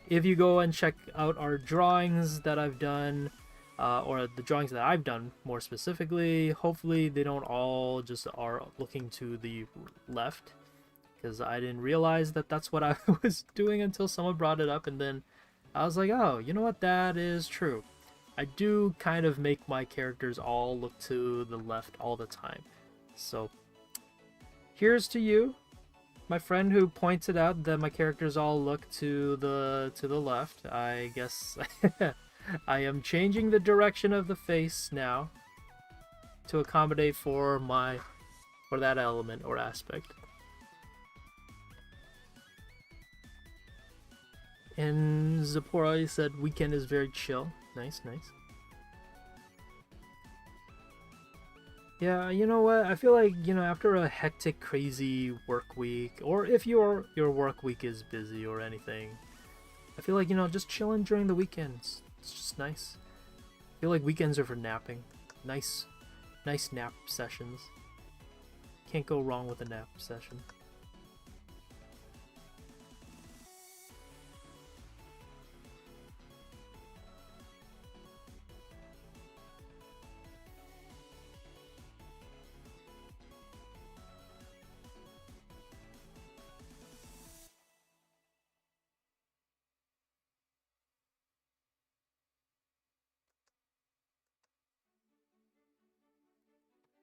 If you go and check out our drawings that I've done, or the drawings that I've done more specifically, hopefully they don't all just are looking to the left, because I didn't realize that that's what I was doing until someone brought it up, and then I was like, oh, you know what, that is true. I do kind of make my characters all look to the left all the time. So here's to you, my friend who pointed out that my characters all look to the left. I guess I am changing the direction of the face now to accommodate for that element or aspect. And Zipporah said weekend is very chill. Nice, nice. Yeah, you know what? I feel like, you know, after a hectic, crazy work week, or if your work week is busy or anything, I feel like, you know, just chilling during the weekends. It's just nice. I feel like weekends are for napping. Nice nap sessions. Can't go wrong with a nap session.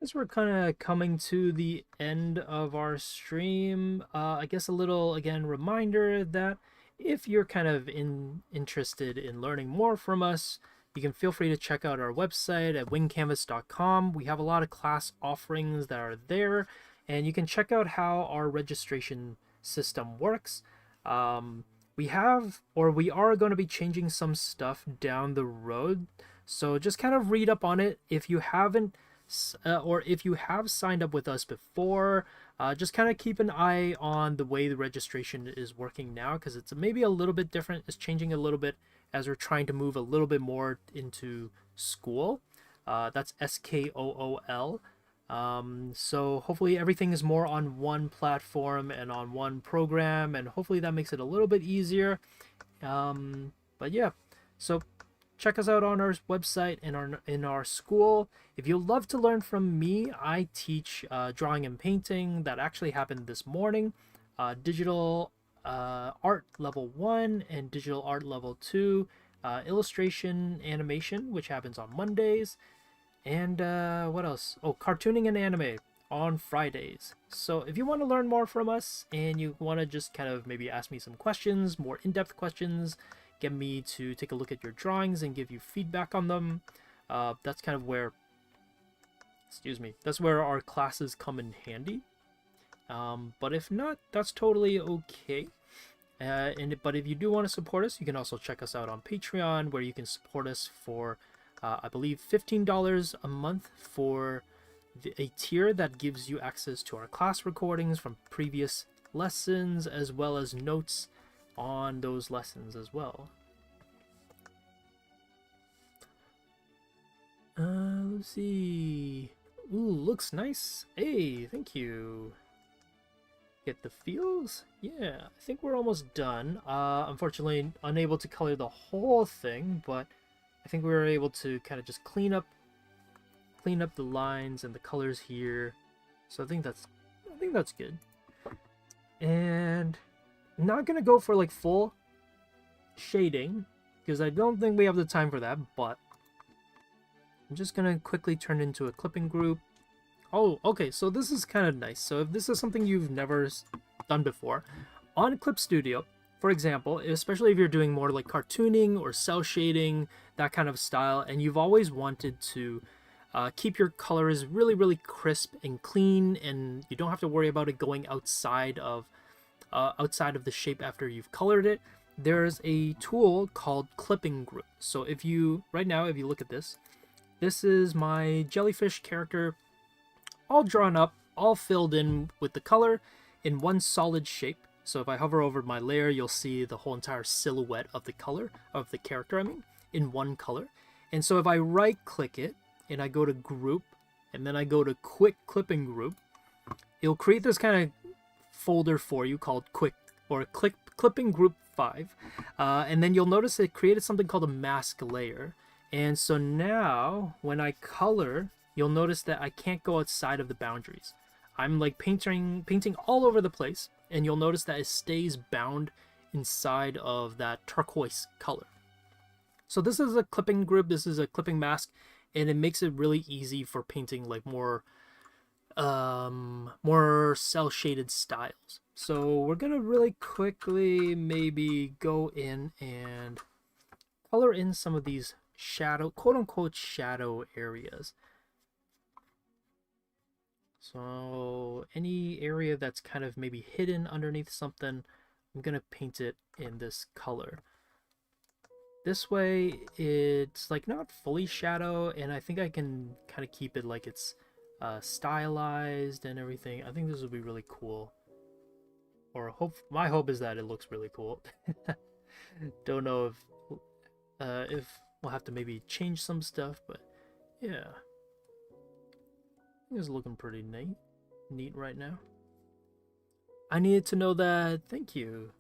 As we're kind of coming to the end of our stream, I guess a little, again, reminder that if you're kind of interested in learning more from us, you can feel free to check out our website at wingcanvas.com. We have a lot of class offerings that are there, and you can check out how our registration system works. we are going to be changing some stuff down the road. So just kind of read up on it. If you haven't, or if you have signed up with us before, just kind of keep an eye on the way the registration is working now, because it's maybe a little bit different. It's changing a little bit as we're trying to move a little bit more into school. That's SKOOL. So hopefully everything is more on one platform and on one program, and hopefully that makes it a little bit easier. But yeah, so check us out on our website and in our school. If you'd love to learn from me, I teach drawing and painting. That actually happened this morning. Digital art level 1 and digital art level 2. Illustration animation, which happens on Mondays. And what else? Oh, cartooning and anime on Fridays. So if you want to learn more from us and you want to just kind of maybe ask me some questions, more in-depth questions, get me to take a look at your drawings and give you feedback on them, that's kind of where, that's where our classes come in handy. But if not, that's totally okay. But if you do want to support us, you can also check us out on Patreon, where you can support us for I believe $15 a month for a tier that gives you access to our class recordings from previous lessons, as well as notes on those lessons as well. Let's see. Ooh, looks nice. Hey, thank you. Get the feels? Yeah, I think we're almost done. Unfortunately, unable to color the whole thing, but I think we were able to kind of just clean up the lines and the colors here. So I think that's good. And I'm not gonna go for like full shading because I don't think we have the time for that, but I'm just gonna quickly turn into a clipping group. Oh, okay, so this is kind of nice. So if this is something you've never done before, on Clip Studio, for example, especially if you're doing more like cartooning or cell shading, that kind of style, and you've always wanted to keep your colors really, really crisp and clean, and you don't have to worry about it going outside of the shape after you've colored it, there's a tool called Clipping Group. So if you look at this, this is my jellyfish character all drawn up, all filled in with the color in one solid shape. So if I hover over my layer, you'll see the whole entire silhouette of the color of the character, in one color. And so if I right click it and I go to group and then I go to quick clipping group, it'll create this kind of folder for you called clipping group 5. And then you'll notice it created something called a mask layer. And so now when I color, you'll notice that I can't go outside of the boundaries. I'm like painting all over the place, and you'll notice that it stays bound inside of that turquoise color. So this is a clipping group, this is a clipping mask, and it makes it really easy for painting like more cell shaded styles. So we're gonna really quickly maybe go in and color in some of these shadow, quote-unquote shadow areas. So any area that's kind of maybe hidden underneath something, I'm gonna paint it in this color. This way it's like not fully shadow, and I think I can kind of keep it like it's stylized and everything. I think this will be really cool. Or my hope is that it looks really cool. Don't know if we'll have to maybe change some stuff, but yeah. It's looking pretty neat right now. I needed to know that. Thank you.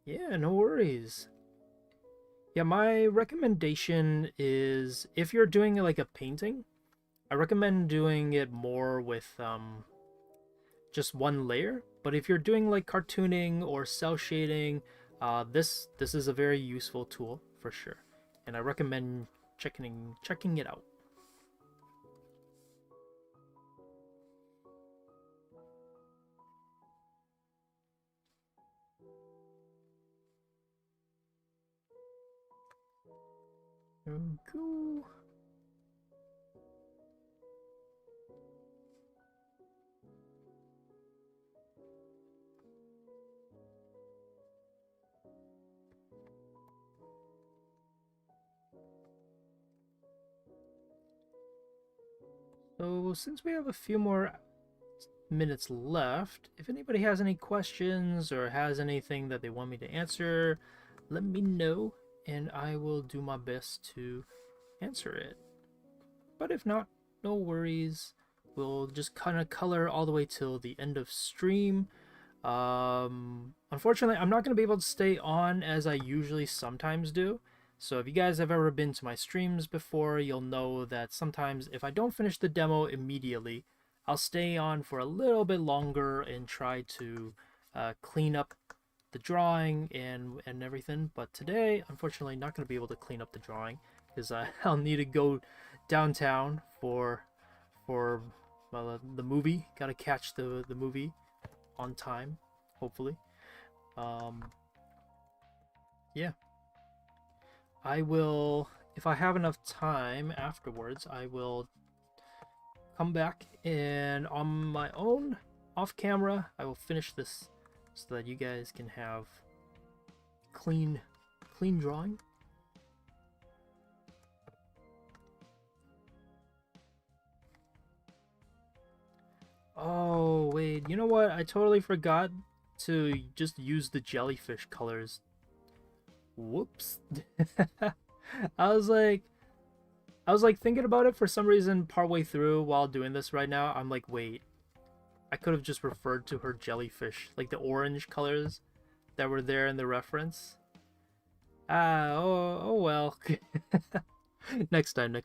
Yeah, no worries. Yeah, my recommendation is if you're doing like a painting, I recommend doing it more with just one layer. But if you're doing like cartooning or cell shading, this is a very useful tool for sure, and I recommend checking it out. There we go. So since we have a few more minutes left, if anybody has any questions or has anything that they want me to answer, let me know and I will do my best to answer it. But if not, no worries. We'll just kind of color all the way till the end of stream. Unfortunately, I'm not going to be able to stay on as I usually sometimes do. So if you guys have ever been to my streams before, you'll know that sometimes if I don't finish the demo immediately, I'll stay on for a little bit longer and try to clean up the drawing and everything. But today, unfortunately, not going to be able to clean up the drawing because I'll need to go downtown for the movie. Got to catch the movie on time, hopefully. Yeah. I will, if I have enough time afterwards, I will come back and on my own, off camera, I will finish this so that you guys can have clean drawing. Oh, wait, you know what? I totally forgot to just use the jellyfish colors. Whoops. I was like thinking about it for some reason partway through while doing this right now. I'm like, wait, I could have just referred to her jellyfish, like the orange colors that were there in the reference. Oh well. Next time.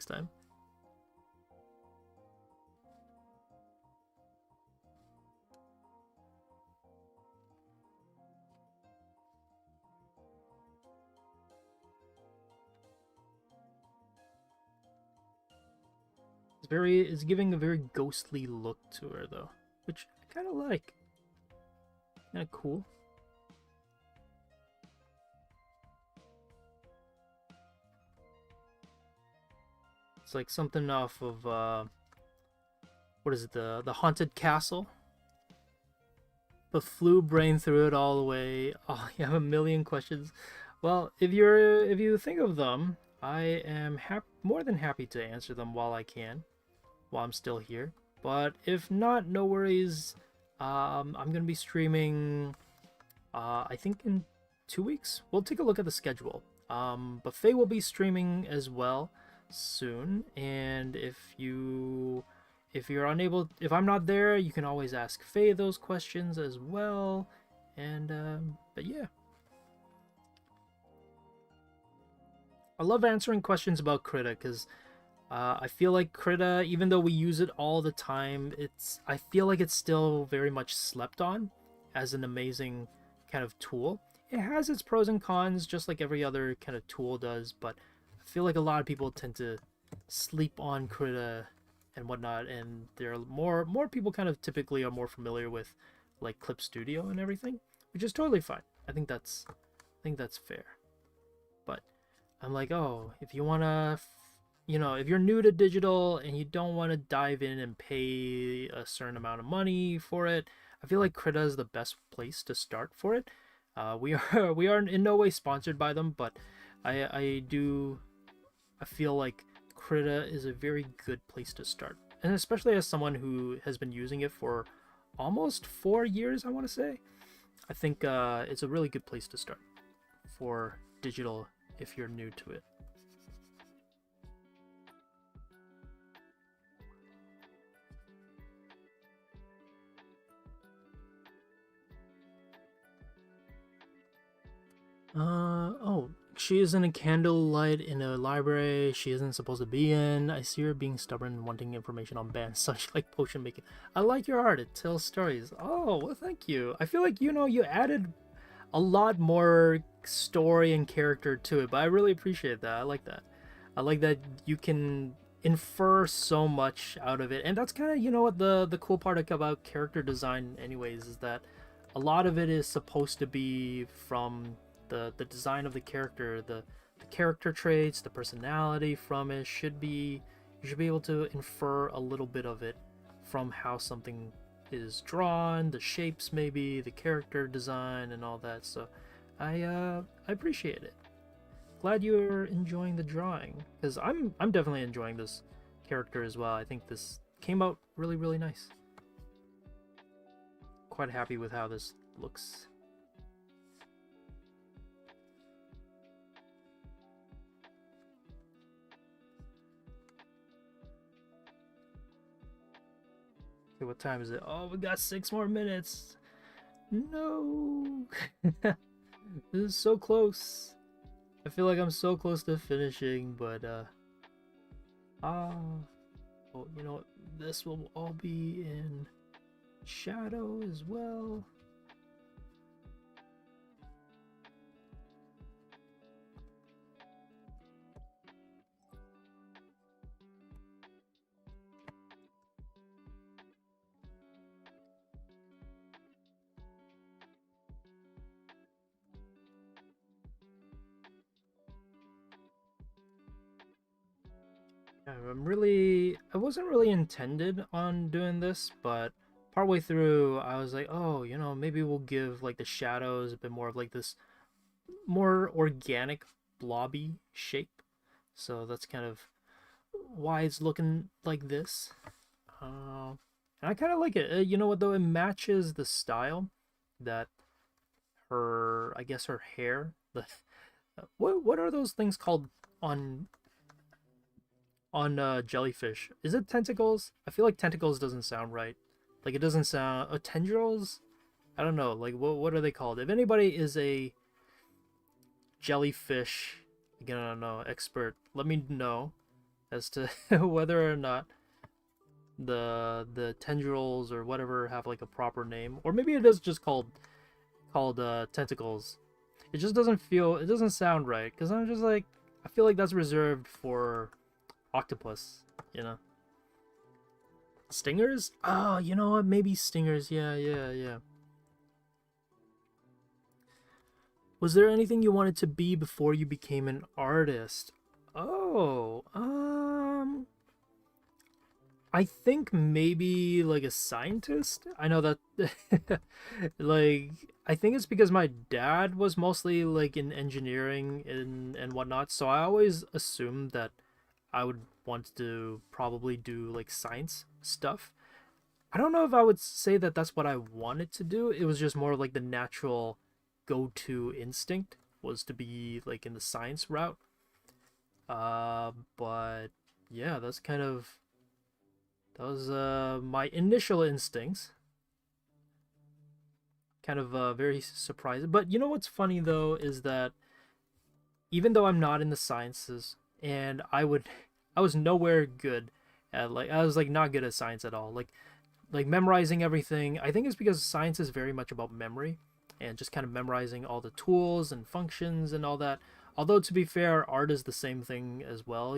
It's giving a very ghostly look to her though, which I kind of like. Kind of cool. It's like something off of what is it, the Haunted Castle? But flew brain through it all the way. Oh, you have a million questions. Well, if you think of them, I am more than happy to answer them while I'm still here. But if not, no worries. I'm gonna be streaming. I think in 2 weeks. We'll take a look at the schedule. But Faye will be streaming as well soon. And if you're unable, if I'm not there, you can always ask Faye those questions as well. And but yeah. I love answering questions about Krita because I feel like Krita, even though we use it all the time, I feel like it's still very much slept on as an amazing kind of tool. It has its pros and cons, just like every other kind of tool does, but I feel like a lot of people tend to sleep on Krita and whatnot, and there are more people kind of typically are more familiar with like Clip Studio and everything, which is totally fine. I think that's fair. But I'm like, oh, if you wanna, if you're new to digital and you don't want to dive in and pay a certain amount of money for it, I feel like Krita is the best place to start for it. We are in no way sponsored by them, but I feel like Krita is a very good place to start, and especially as someone who has been using it for almost 4 years, I want to say. I think it's a really good place to start for digital if you're new to it. Oh, she is in a candlelight in a library she isn't supposed to be in. I see her being stubborn and wanting information on bands, such like potion making. I like your art, it tells stories. Oh, well, thank you. I feel like, you added a lot more story and character to it, but I really appreciate that. I like that. I like that you can infer so much out of it, and that's kind of, what the cool part about character design anyways, is that a lot of it is supposed to be from the design of the character, the character traits, the personality from it you should be able to infer a little bit of it from how something is drawn, the shapes maybe, the character design and all that. So I appreciate it. glad you're enjoying the drawing, because I'm definitely enjoying this character as well. I think this came out really, really nice. Quite happy with how this looks. Okay, what time is it? Oh, we got 6 more minutes. No. This is so close. I feel like I'm so close to finishing, but oh, you know what? This will all be in shadow as well. I wasn't really intended on doing this, but partway through I was like, oh, you know, maybe we'll give like the shadows a bit more of like this more organic blobby shape. So that's kind of why it's looking like this. And I kind of like it. You know what though? It matches the style that I guess her hair, the what are those things called on jellyfish? Is it tentacles? I feel like tentacles doesn't sound right. Like it doesn't sound tendrils. I don't know. Like what are they called? If anybody is a jellyfish, again, I don't know, expert, let me know as to whether or not the tendrils or whatever have like a proper name, or maybe it is just called tentacles. It just doesn't feel. It doesn't sound right because I'm just like I feel like that's reserved for octopus, you know. Stingers? Oh, you know what? Maybe stingers. Yeah. Was there anything you wanted to be before you became an artist? Oh, I think maybe like a scientist. I know that like I think it's because my dad was mostly like in engineering and whatnot, so I always assumed that I would want to probably do like science stuff. I don't know if I would say that that's what I wanted to do. It was just more like the natural go-to instinct was to be like in the science route. But yeah, that's kind of that was my initial instincts. Kind of very surprising. But you know what's funny though is that even though I'm not in the sciences and I was nowhere good at like I was like not good at science at all. Like memorizing everything. I think it's because science is very much about memory and just kind of memorizing all the tools and functions and all that. Although to be fair, art is the same thing as well.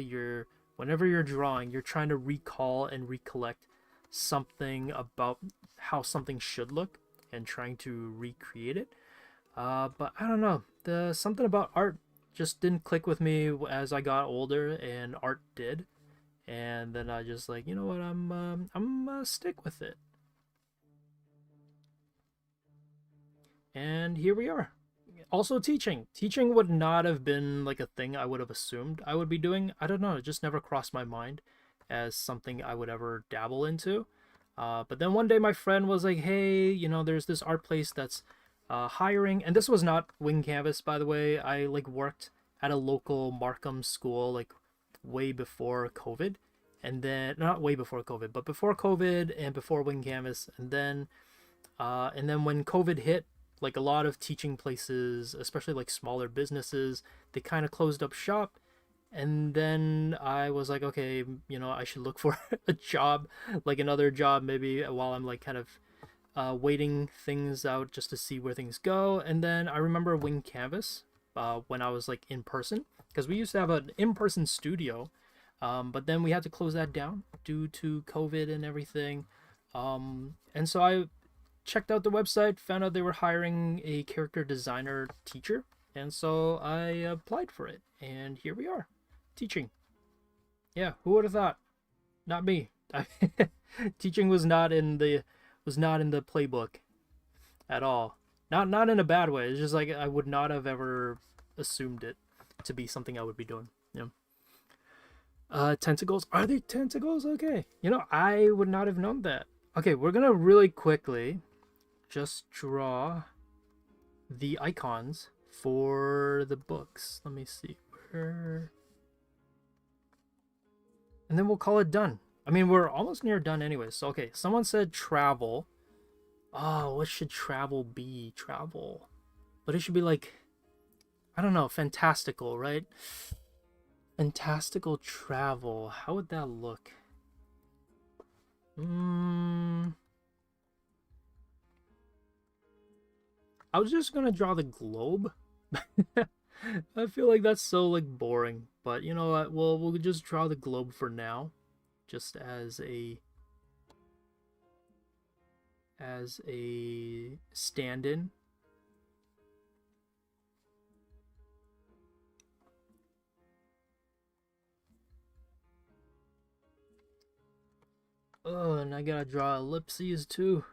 Whenever you're drawing, you're trying to recall and recollect something about how something should look and trying to recreate it. But I don't know. The something about art just didn't click with me as I got older, and art did. And then I just like, you know what? I'm gonna stick with it. And here we are. Also teaching. Teaching would not have been like a thing I would have assumed I would be doing. I don't know. It just never crossed my mind as something I would ever dabble into. But then one day my friend was like, hey, you know, there's this art place that's hiring. And this was not Wing Canvas, by the way. I like worked at a local Markham school like way before COVID. And then, not way before COVID, but before COVID and before Wing Canvas. And then when COVID hit, like a lot of teaching places, especially like smaller businesses, they kind of closed up shop. And then I was like, okay, you know, I should look for a job, like another job maybe while I'm like kind of waiting things out just to see where things go. And then I remember Wing Canvas when I was like in person, because we used to have an in-person studio, but then we had to close that down due to COVID and everything. And so I checked out the website, found out they were hiring a character designer teacher, and so I applied for it, and here we are, teaching. Yeah, who would have thought? Not me. Teaching was not in the playbook at all. Not in a bad way. It's just like I would not have ever assumed it. to be something I would be doing. Tentacles. Are they tentacles? Okay. I would not have known that. Okay, we're gonna really quickly just draw the icons for the books. Let me see where, and then we'll call it done. I mean, we're almost near done anyway. So okay, someone said travel. Oh, what should travel be? Travel, but it should be like, I don't know, fantastical, right? Fantastical travel. How would that look? I was just gonna draw the globe. I feel like that's so like boring, but you know what? We'll just draw the globe for now, just as a stand-in. Oh, and I gotta draw ellipses too.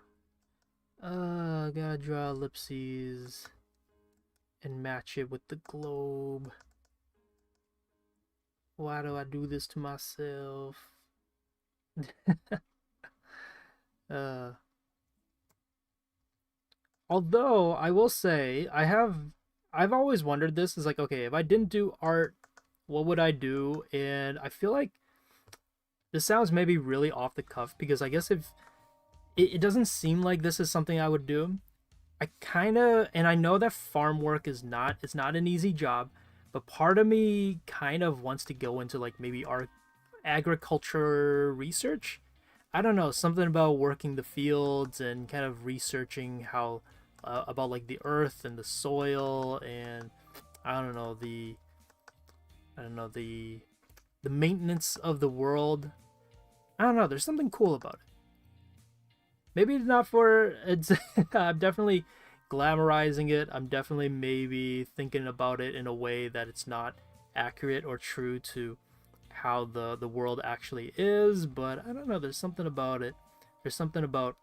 I gotta draw ellipses and match it with the globe. Why do I do this to myself? Although I will say I've always wondered this, is like, okay, if I didn't do art, what would I do? And I feel like this sounds maybe really off the cuff, because I guess if it doesn't seem like this is something I would do. I kind of, and I know that farm work is not, it's not an easy job, but part of me kind of wants to go into like maybe art, agriculture research. I don't know, something about working the fields and kind of researching how about like the earth and the soil, and I don't know, the maintenance of the world. I don't know, there's something cool about it. Maybe it's not for it's I'm definitely glamorizing it. I'm definitely maybe thinking about it in a way that it's not accurate or true to how the world actually is, but I don't know, there's something about it. There's something about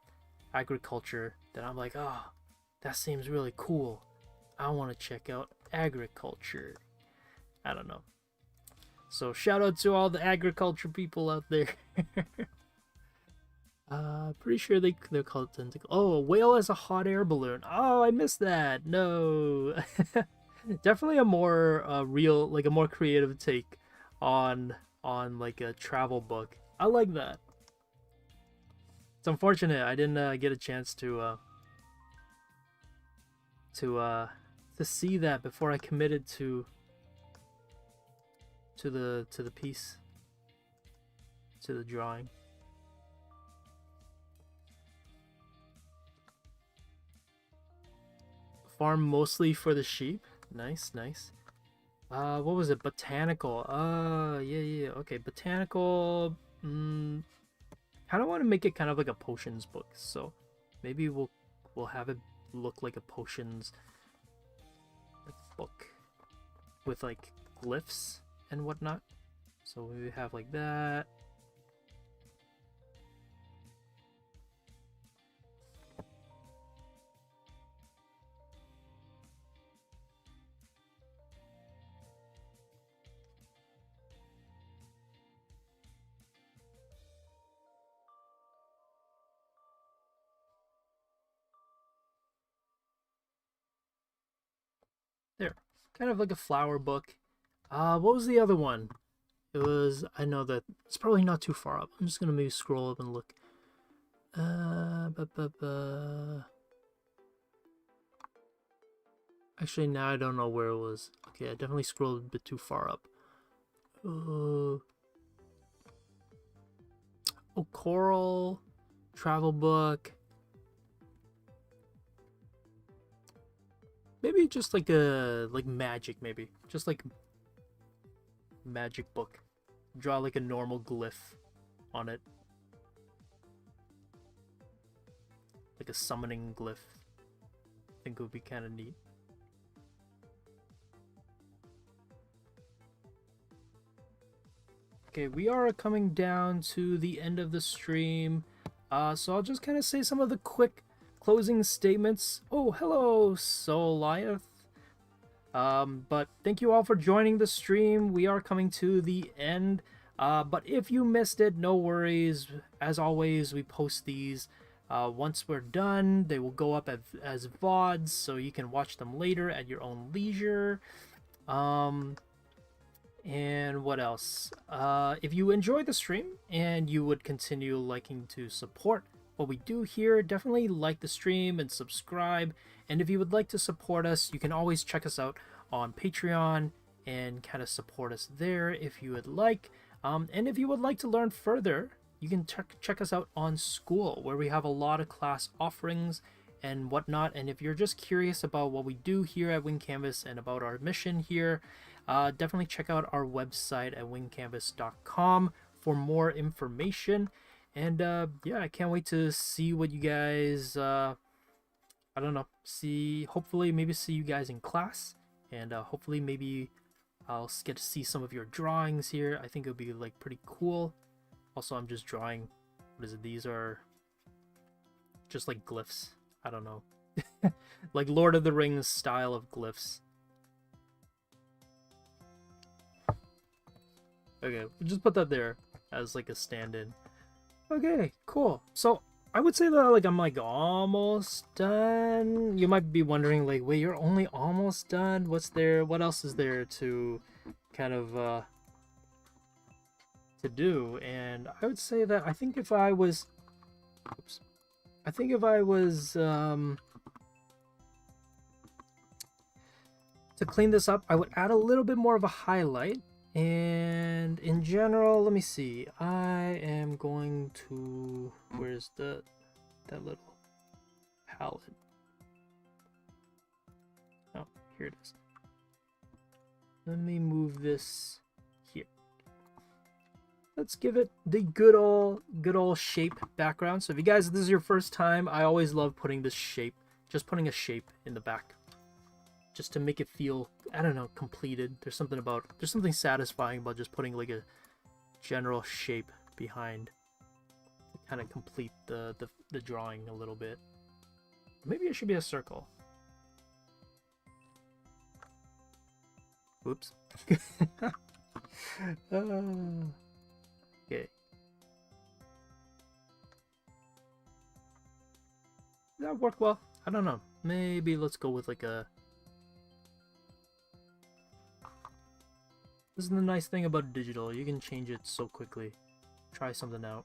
agriculture that I'm like, oh, that seems really cool. I want to check out agriculture. I don't know. So shout out to all the agriculture people out there. Pretty sure they're called tentacle. Oh, a whale as a hot air balloon. Oh, I missed that. No. Definitely a more real, like a more creative take on like a travel book. I like that. It's unfortunate I didn't get a chance to see that before I committed to the piece, to the drawing. Farm mostly for the sheep. Nice, nice. What was it? Botanical. Yeah. Okay, botanical. Kind of want to make it kind of like a potions book. So maybe we'll have it look like a potions like book with like glyphs and whatnot. So we have like that. There, kind of like a flower book. What was the other one? It was, I know that it's probably not too far up. I'm just gonna maybe scroll up and look. Actually, now I don't know where it was. Okay, I definitely scrolled a bit too far up. Oh, coral, travel book. Maybe just like a magic, maybe just like magic book. Draw like a normal glyph on it, like a summoning glyph. I think it would be kind of neat. Okay, we are coming down to the end of the stream, so I'll just kind of say some of the quick closing statements. Oh, hello, Soliath. But thank you all for joining the stream. We are coming to the end. But if you missed it, no worries. As always, we post these once we're done. They will go up as VODs, so you can watch them later at your own leisure. And what else? If you enjoyed the stream and you would continue liking to support what we do here, definitely like the stream and subscribe. And if you would like to support us, you can always check us out on Patreon and kind of support us there if you would like. And if you would like to learn further, you can check us out on School, where we have a lot of class offerings and whatnot. And if you're just curious about what we do here at WingCanvas and about our mission here, definitely check out our website at wingcanvas.com for more information. And yeah, I can't wait to see what you guys, I don't know, hopefully maybe see you guys in class. And hopefully maybe I'll get to see some of your drawings here. I think it would be like pretty cool. Also, I'm just drawing, what is it? These are just like glyphs. I don't know. Like Lord of the Rings style of glyphs. Okay, we'll just put that there as like a stand-in. Okay, cool. So I would say that I'm like almost done. You might be wondering like, wait, you're only almost done? What else is there to kind of to do? And I would say that I think if I was to clean this up, I would add a little bit more of a highlight. And in general, let me see. I am going to, where's that little palette? Oh, here it is. Let me move this here. Let's give it the good old shape background. So if you guys, this is your first time, I always love putting this shape, just putting a shape in the back, just to make it feel, I don't know, completed. There's something satisfying about just putting like a general shape behind to kind of complete the drawing a little bit. Maybe it should be a circle. Whoops. Okay. Did that work well? I don't know. Maybe let's go with like a... This is the nice thing about digital. You can change it so quickly. Try something out.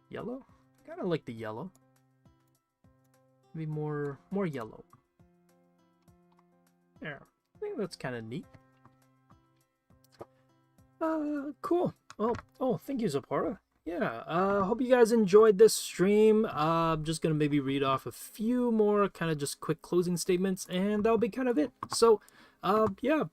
Yellow? I kind of like the yellow. Maybe more yellow. There. I think that's kind of neat. Cool. Oh, thank you, Zapara. Yeah, hope you guys enjoyed this stream. I'm just gonna maybe read off a few more kind of just quick closing statements, and that'll be kind of it. So, yeah,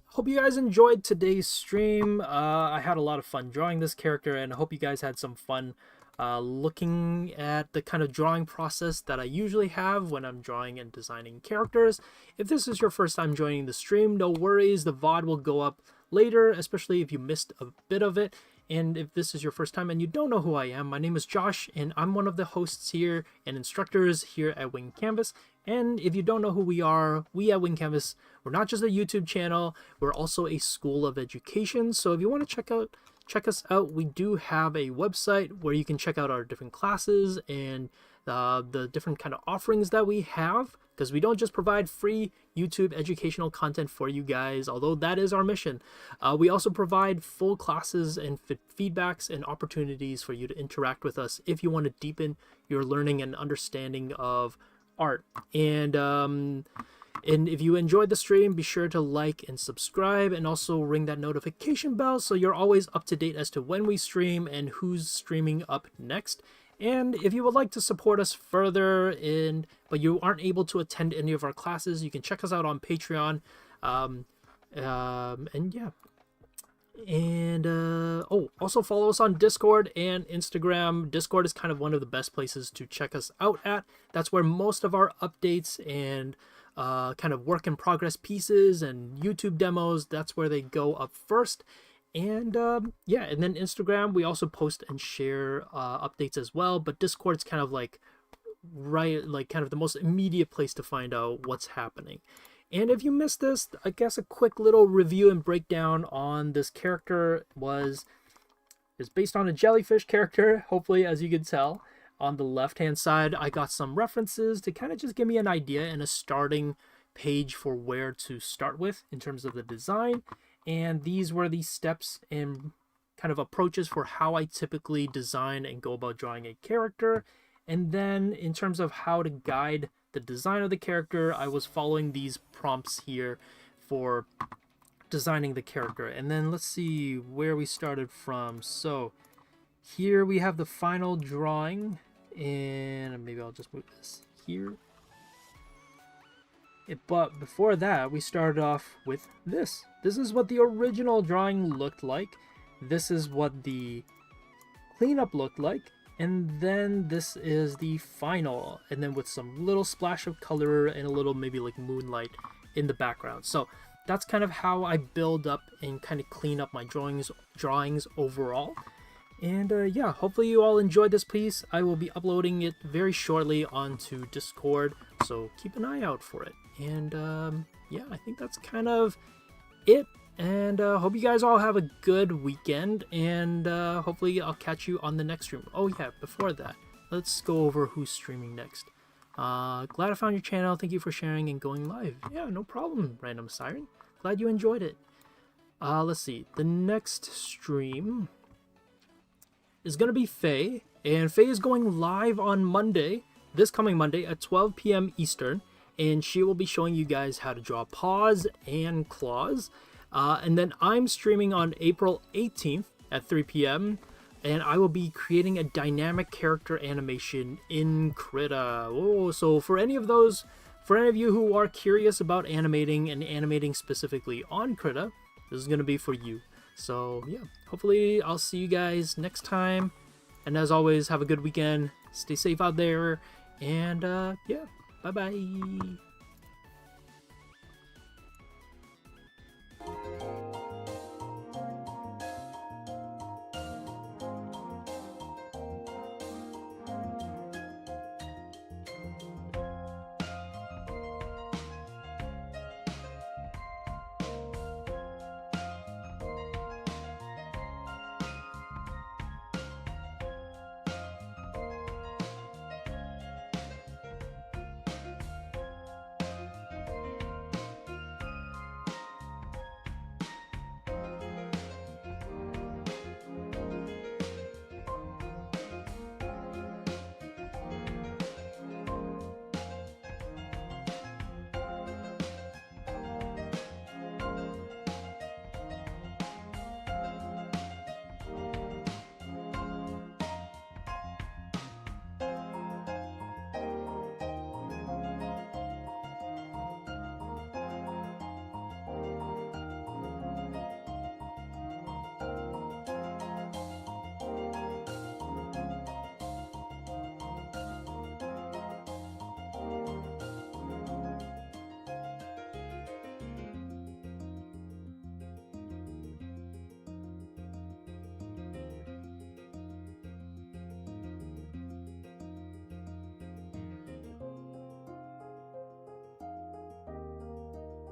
hope you guys enjoyed today's stream. I had a lot of fun drawing this character, and I hope you guys had some fun looking at the kind of drawing process that I usually have when I'm drawing and designing characters. If this is your first time joining the stream, no worries. The VOD will go up later, especially if you missed a bit of it. And if this is your first time and you don't know who I am, my name is Josh, and I'm one of the hosts here and instructors here at WingCanvas. And if you don't know who we are, we at WingCanvas, we're not just a YouTube channel, we're also a school of education. So if you want to check us out, we do have a website where you can check out our different classes and the different kind of offerings that we have, because we don't just provide free YouTube educational content for you guys, although that is our mission. We also provide full classes and feedbacks and opportunities for you to interact with us if you want to deepen your learning and understanding of art. And if you enjoyed the stream, be sure to like and subscribe, and also ring that notification bell so you're always up to date as to when we stream and who's streaming up next. And if you would like to support us further but you aren't able to attend any of our classes, you can check us out on Patreon. And yeah. And also follow us on Discord and Instagram. Discord is kind of one of the best places to check us out at. That's where most of our updates and kind of work in progress pieces and YouTube demos, that's where they go up first. And yeah, and then Instagram, we also post and share updates as well, but Discord's kind of like right, like kind of the most immediate place to find out what's happening. And if you missed this, I guess a quick little review and breakdown on this character is based on a jellyfish character, hopefully, as you can tell. On the left-hand side, I got some references to kind of just give me an idea and a starting page for where to start with in terms of the design. And these were the steps and kind of approaches for how I typically design and go about drawing a character. And then in terms of how to guide the design of the character, I was following these prompts here for designing the character. And then let's see where we started from. So here we have the final drawing, and maybe I'll just move this here. But before that, we started off with this. This is what the original drawing looked like. This is what the cleanup looked like. And then this is the final. And then with some little splash of color and a little maybe like moonlight in the background. So that's kind of how I build up and kind of clean up my drawings overall. And yeah, hopefully you all enjoyed this piece. I will be uploading it very shortly onto Discord, so keep an eye out for it. And yeah, I think that's kind of it. And hope you guys all have a good weekend, and hopefully I'll catch you on the next stream. Oh yeah, before that, let's go over who's streaming next. Glad I found your channel. Thank you for sharing and going live. Yeah, no problem, Random Siren. Glad you enjoyed it. Let's see. The next stream is going to be Faye. And Faye is going live on Monday, this coming Monday at 12 p.m. Eastern. And she will be showing you guys how to draw paws and claws. And then I'm streaming on April 18th at 3 p.m. And I will be creating a dynamic character animation in Krita. Oh, so for any of you who are curious about animating and animating specifically on Krita, this is going to be for you. So yeah, hopefully I'll see you guys next time. And as always, have a good weekend. Stay safe out there. And yeah, bye-bye.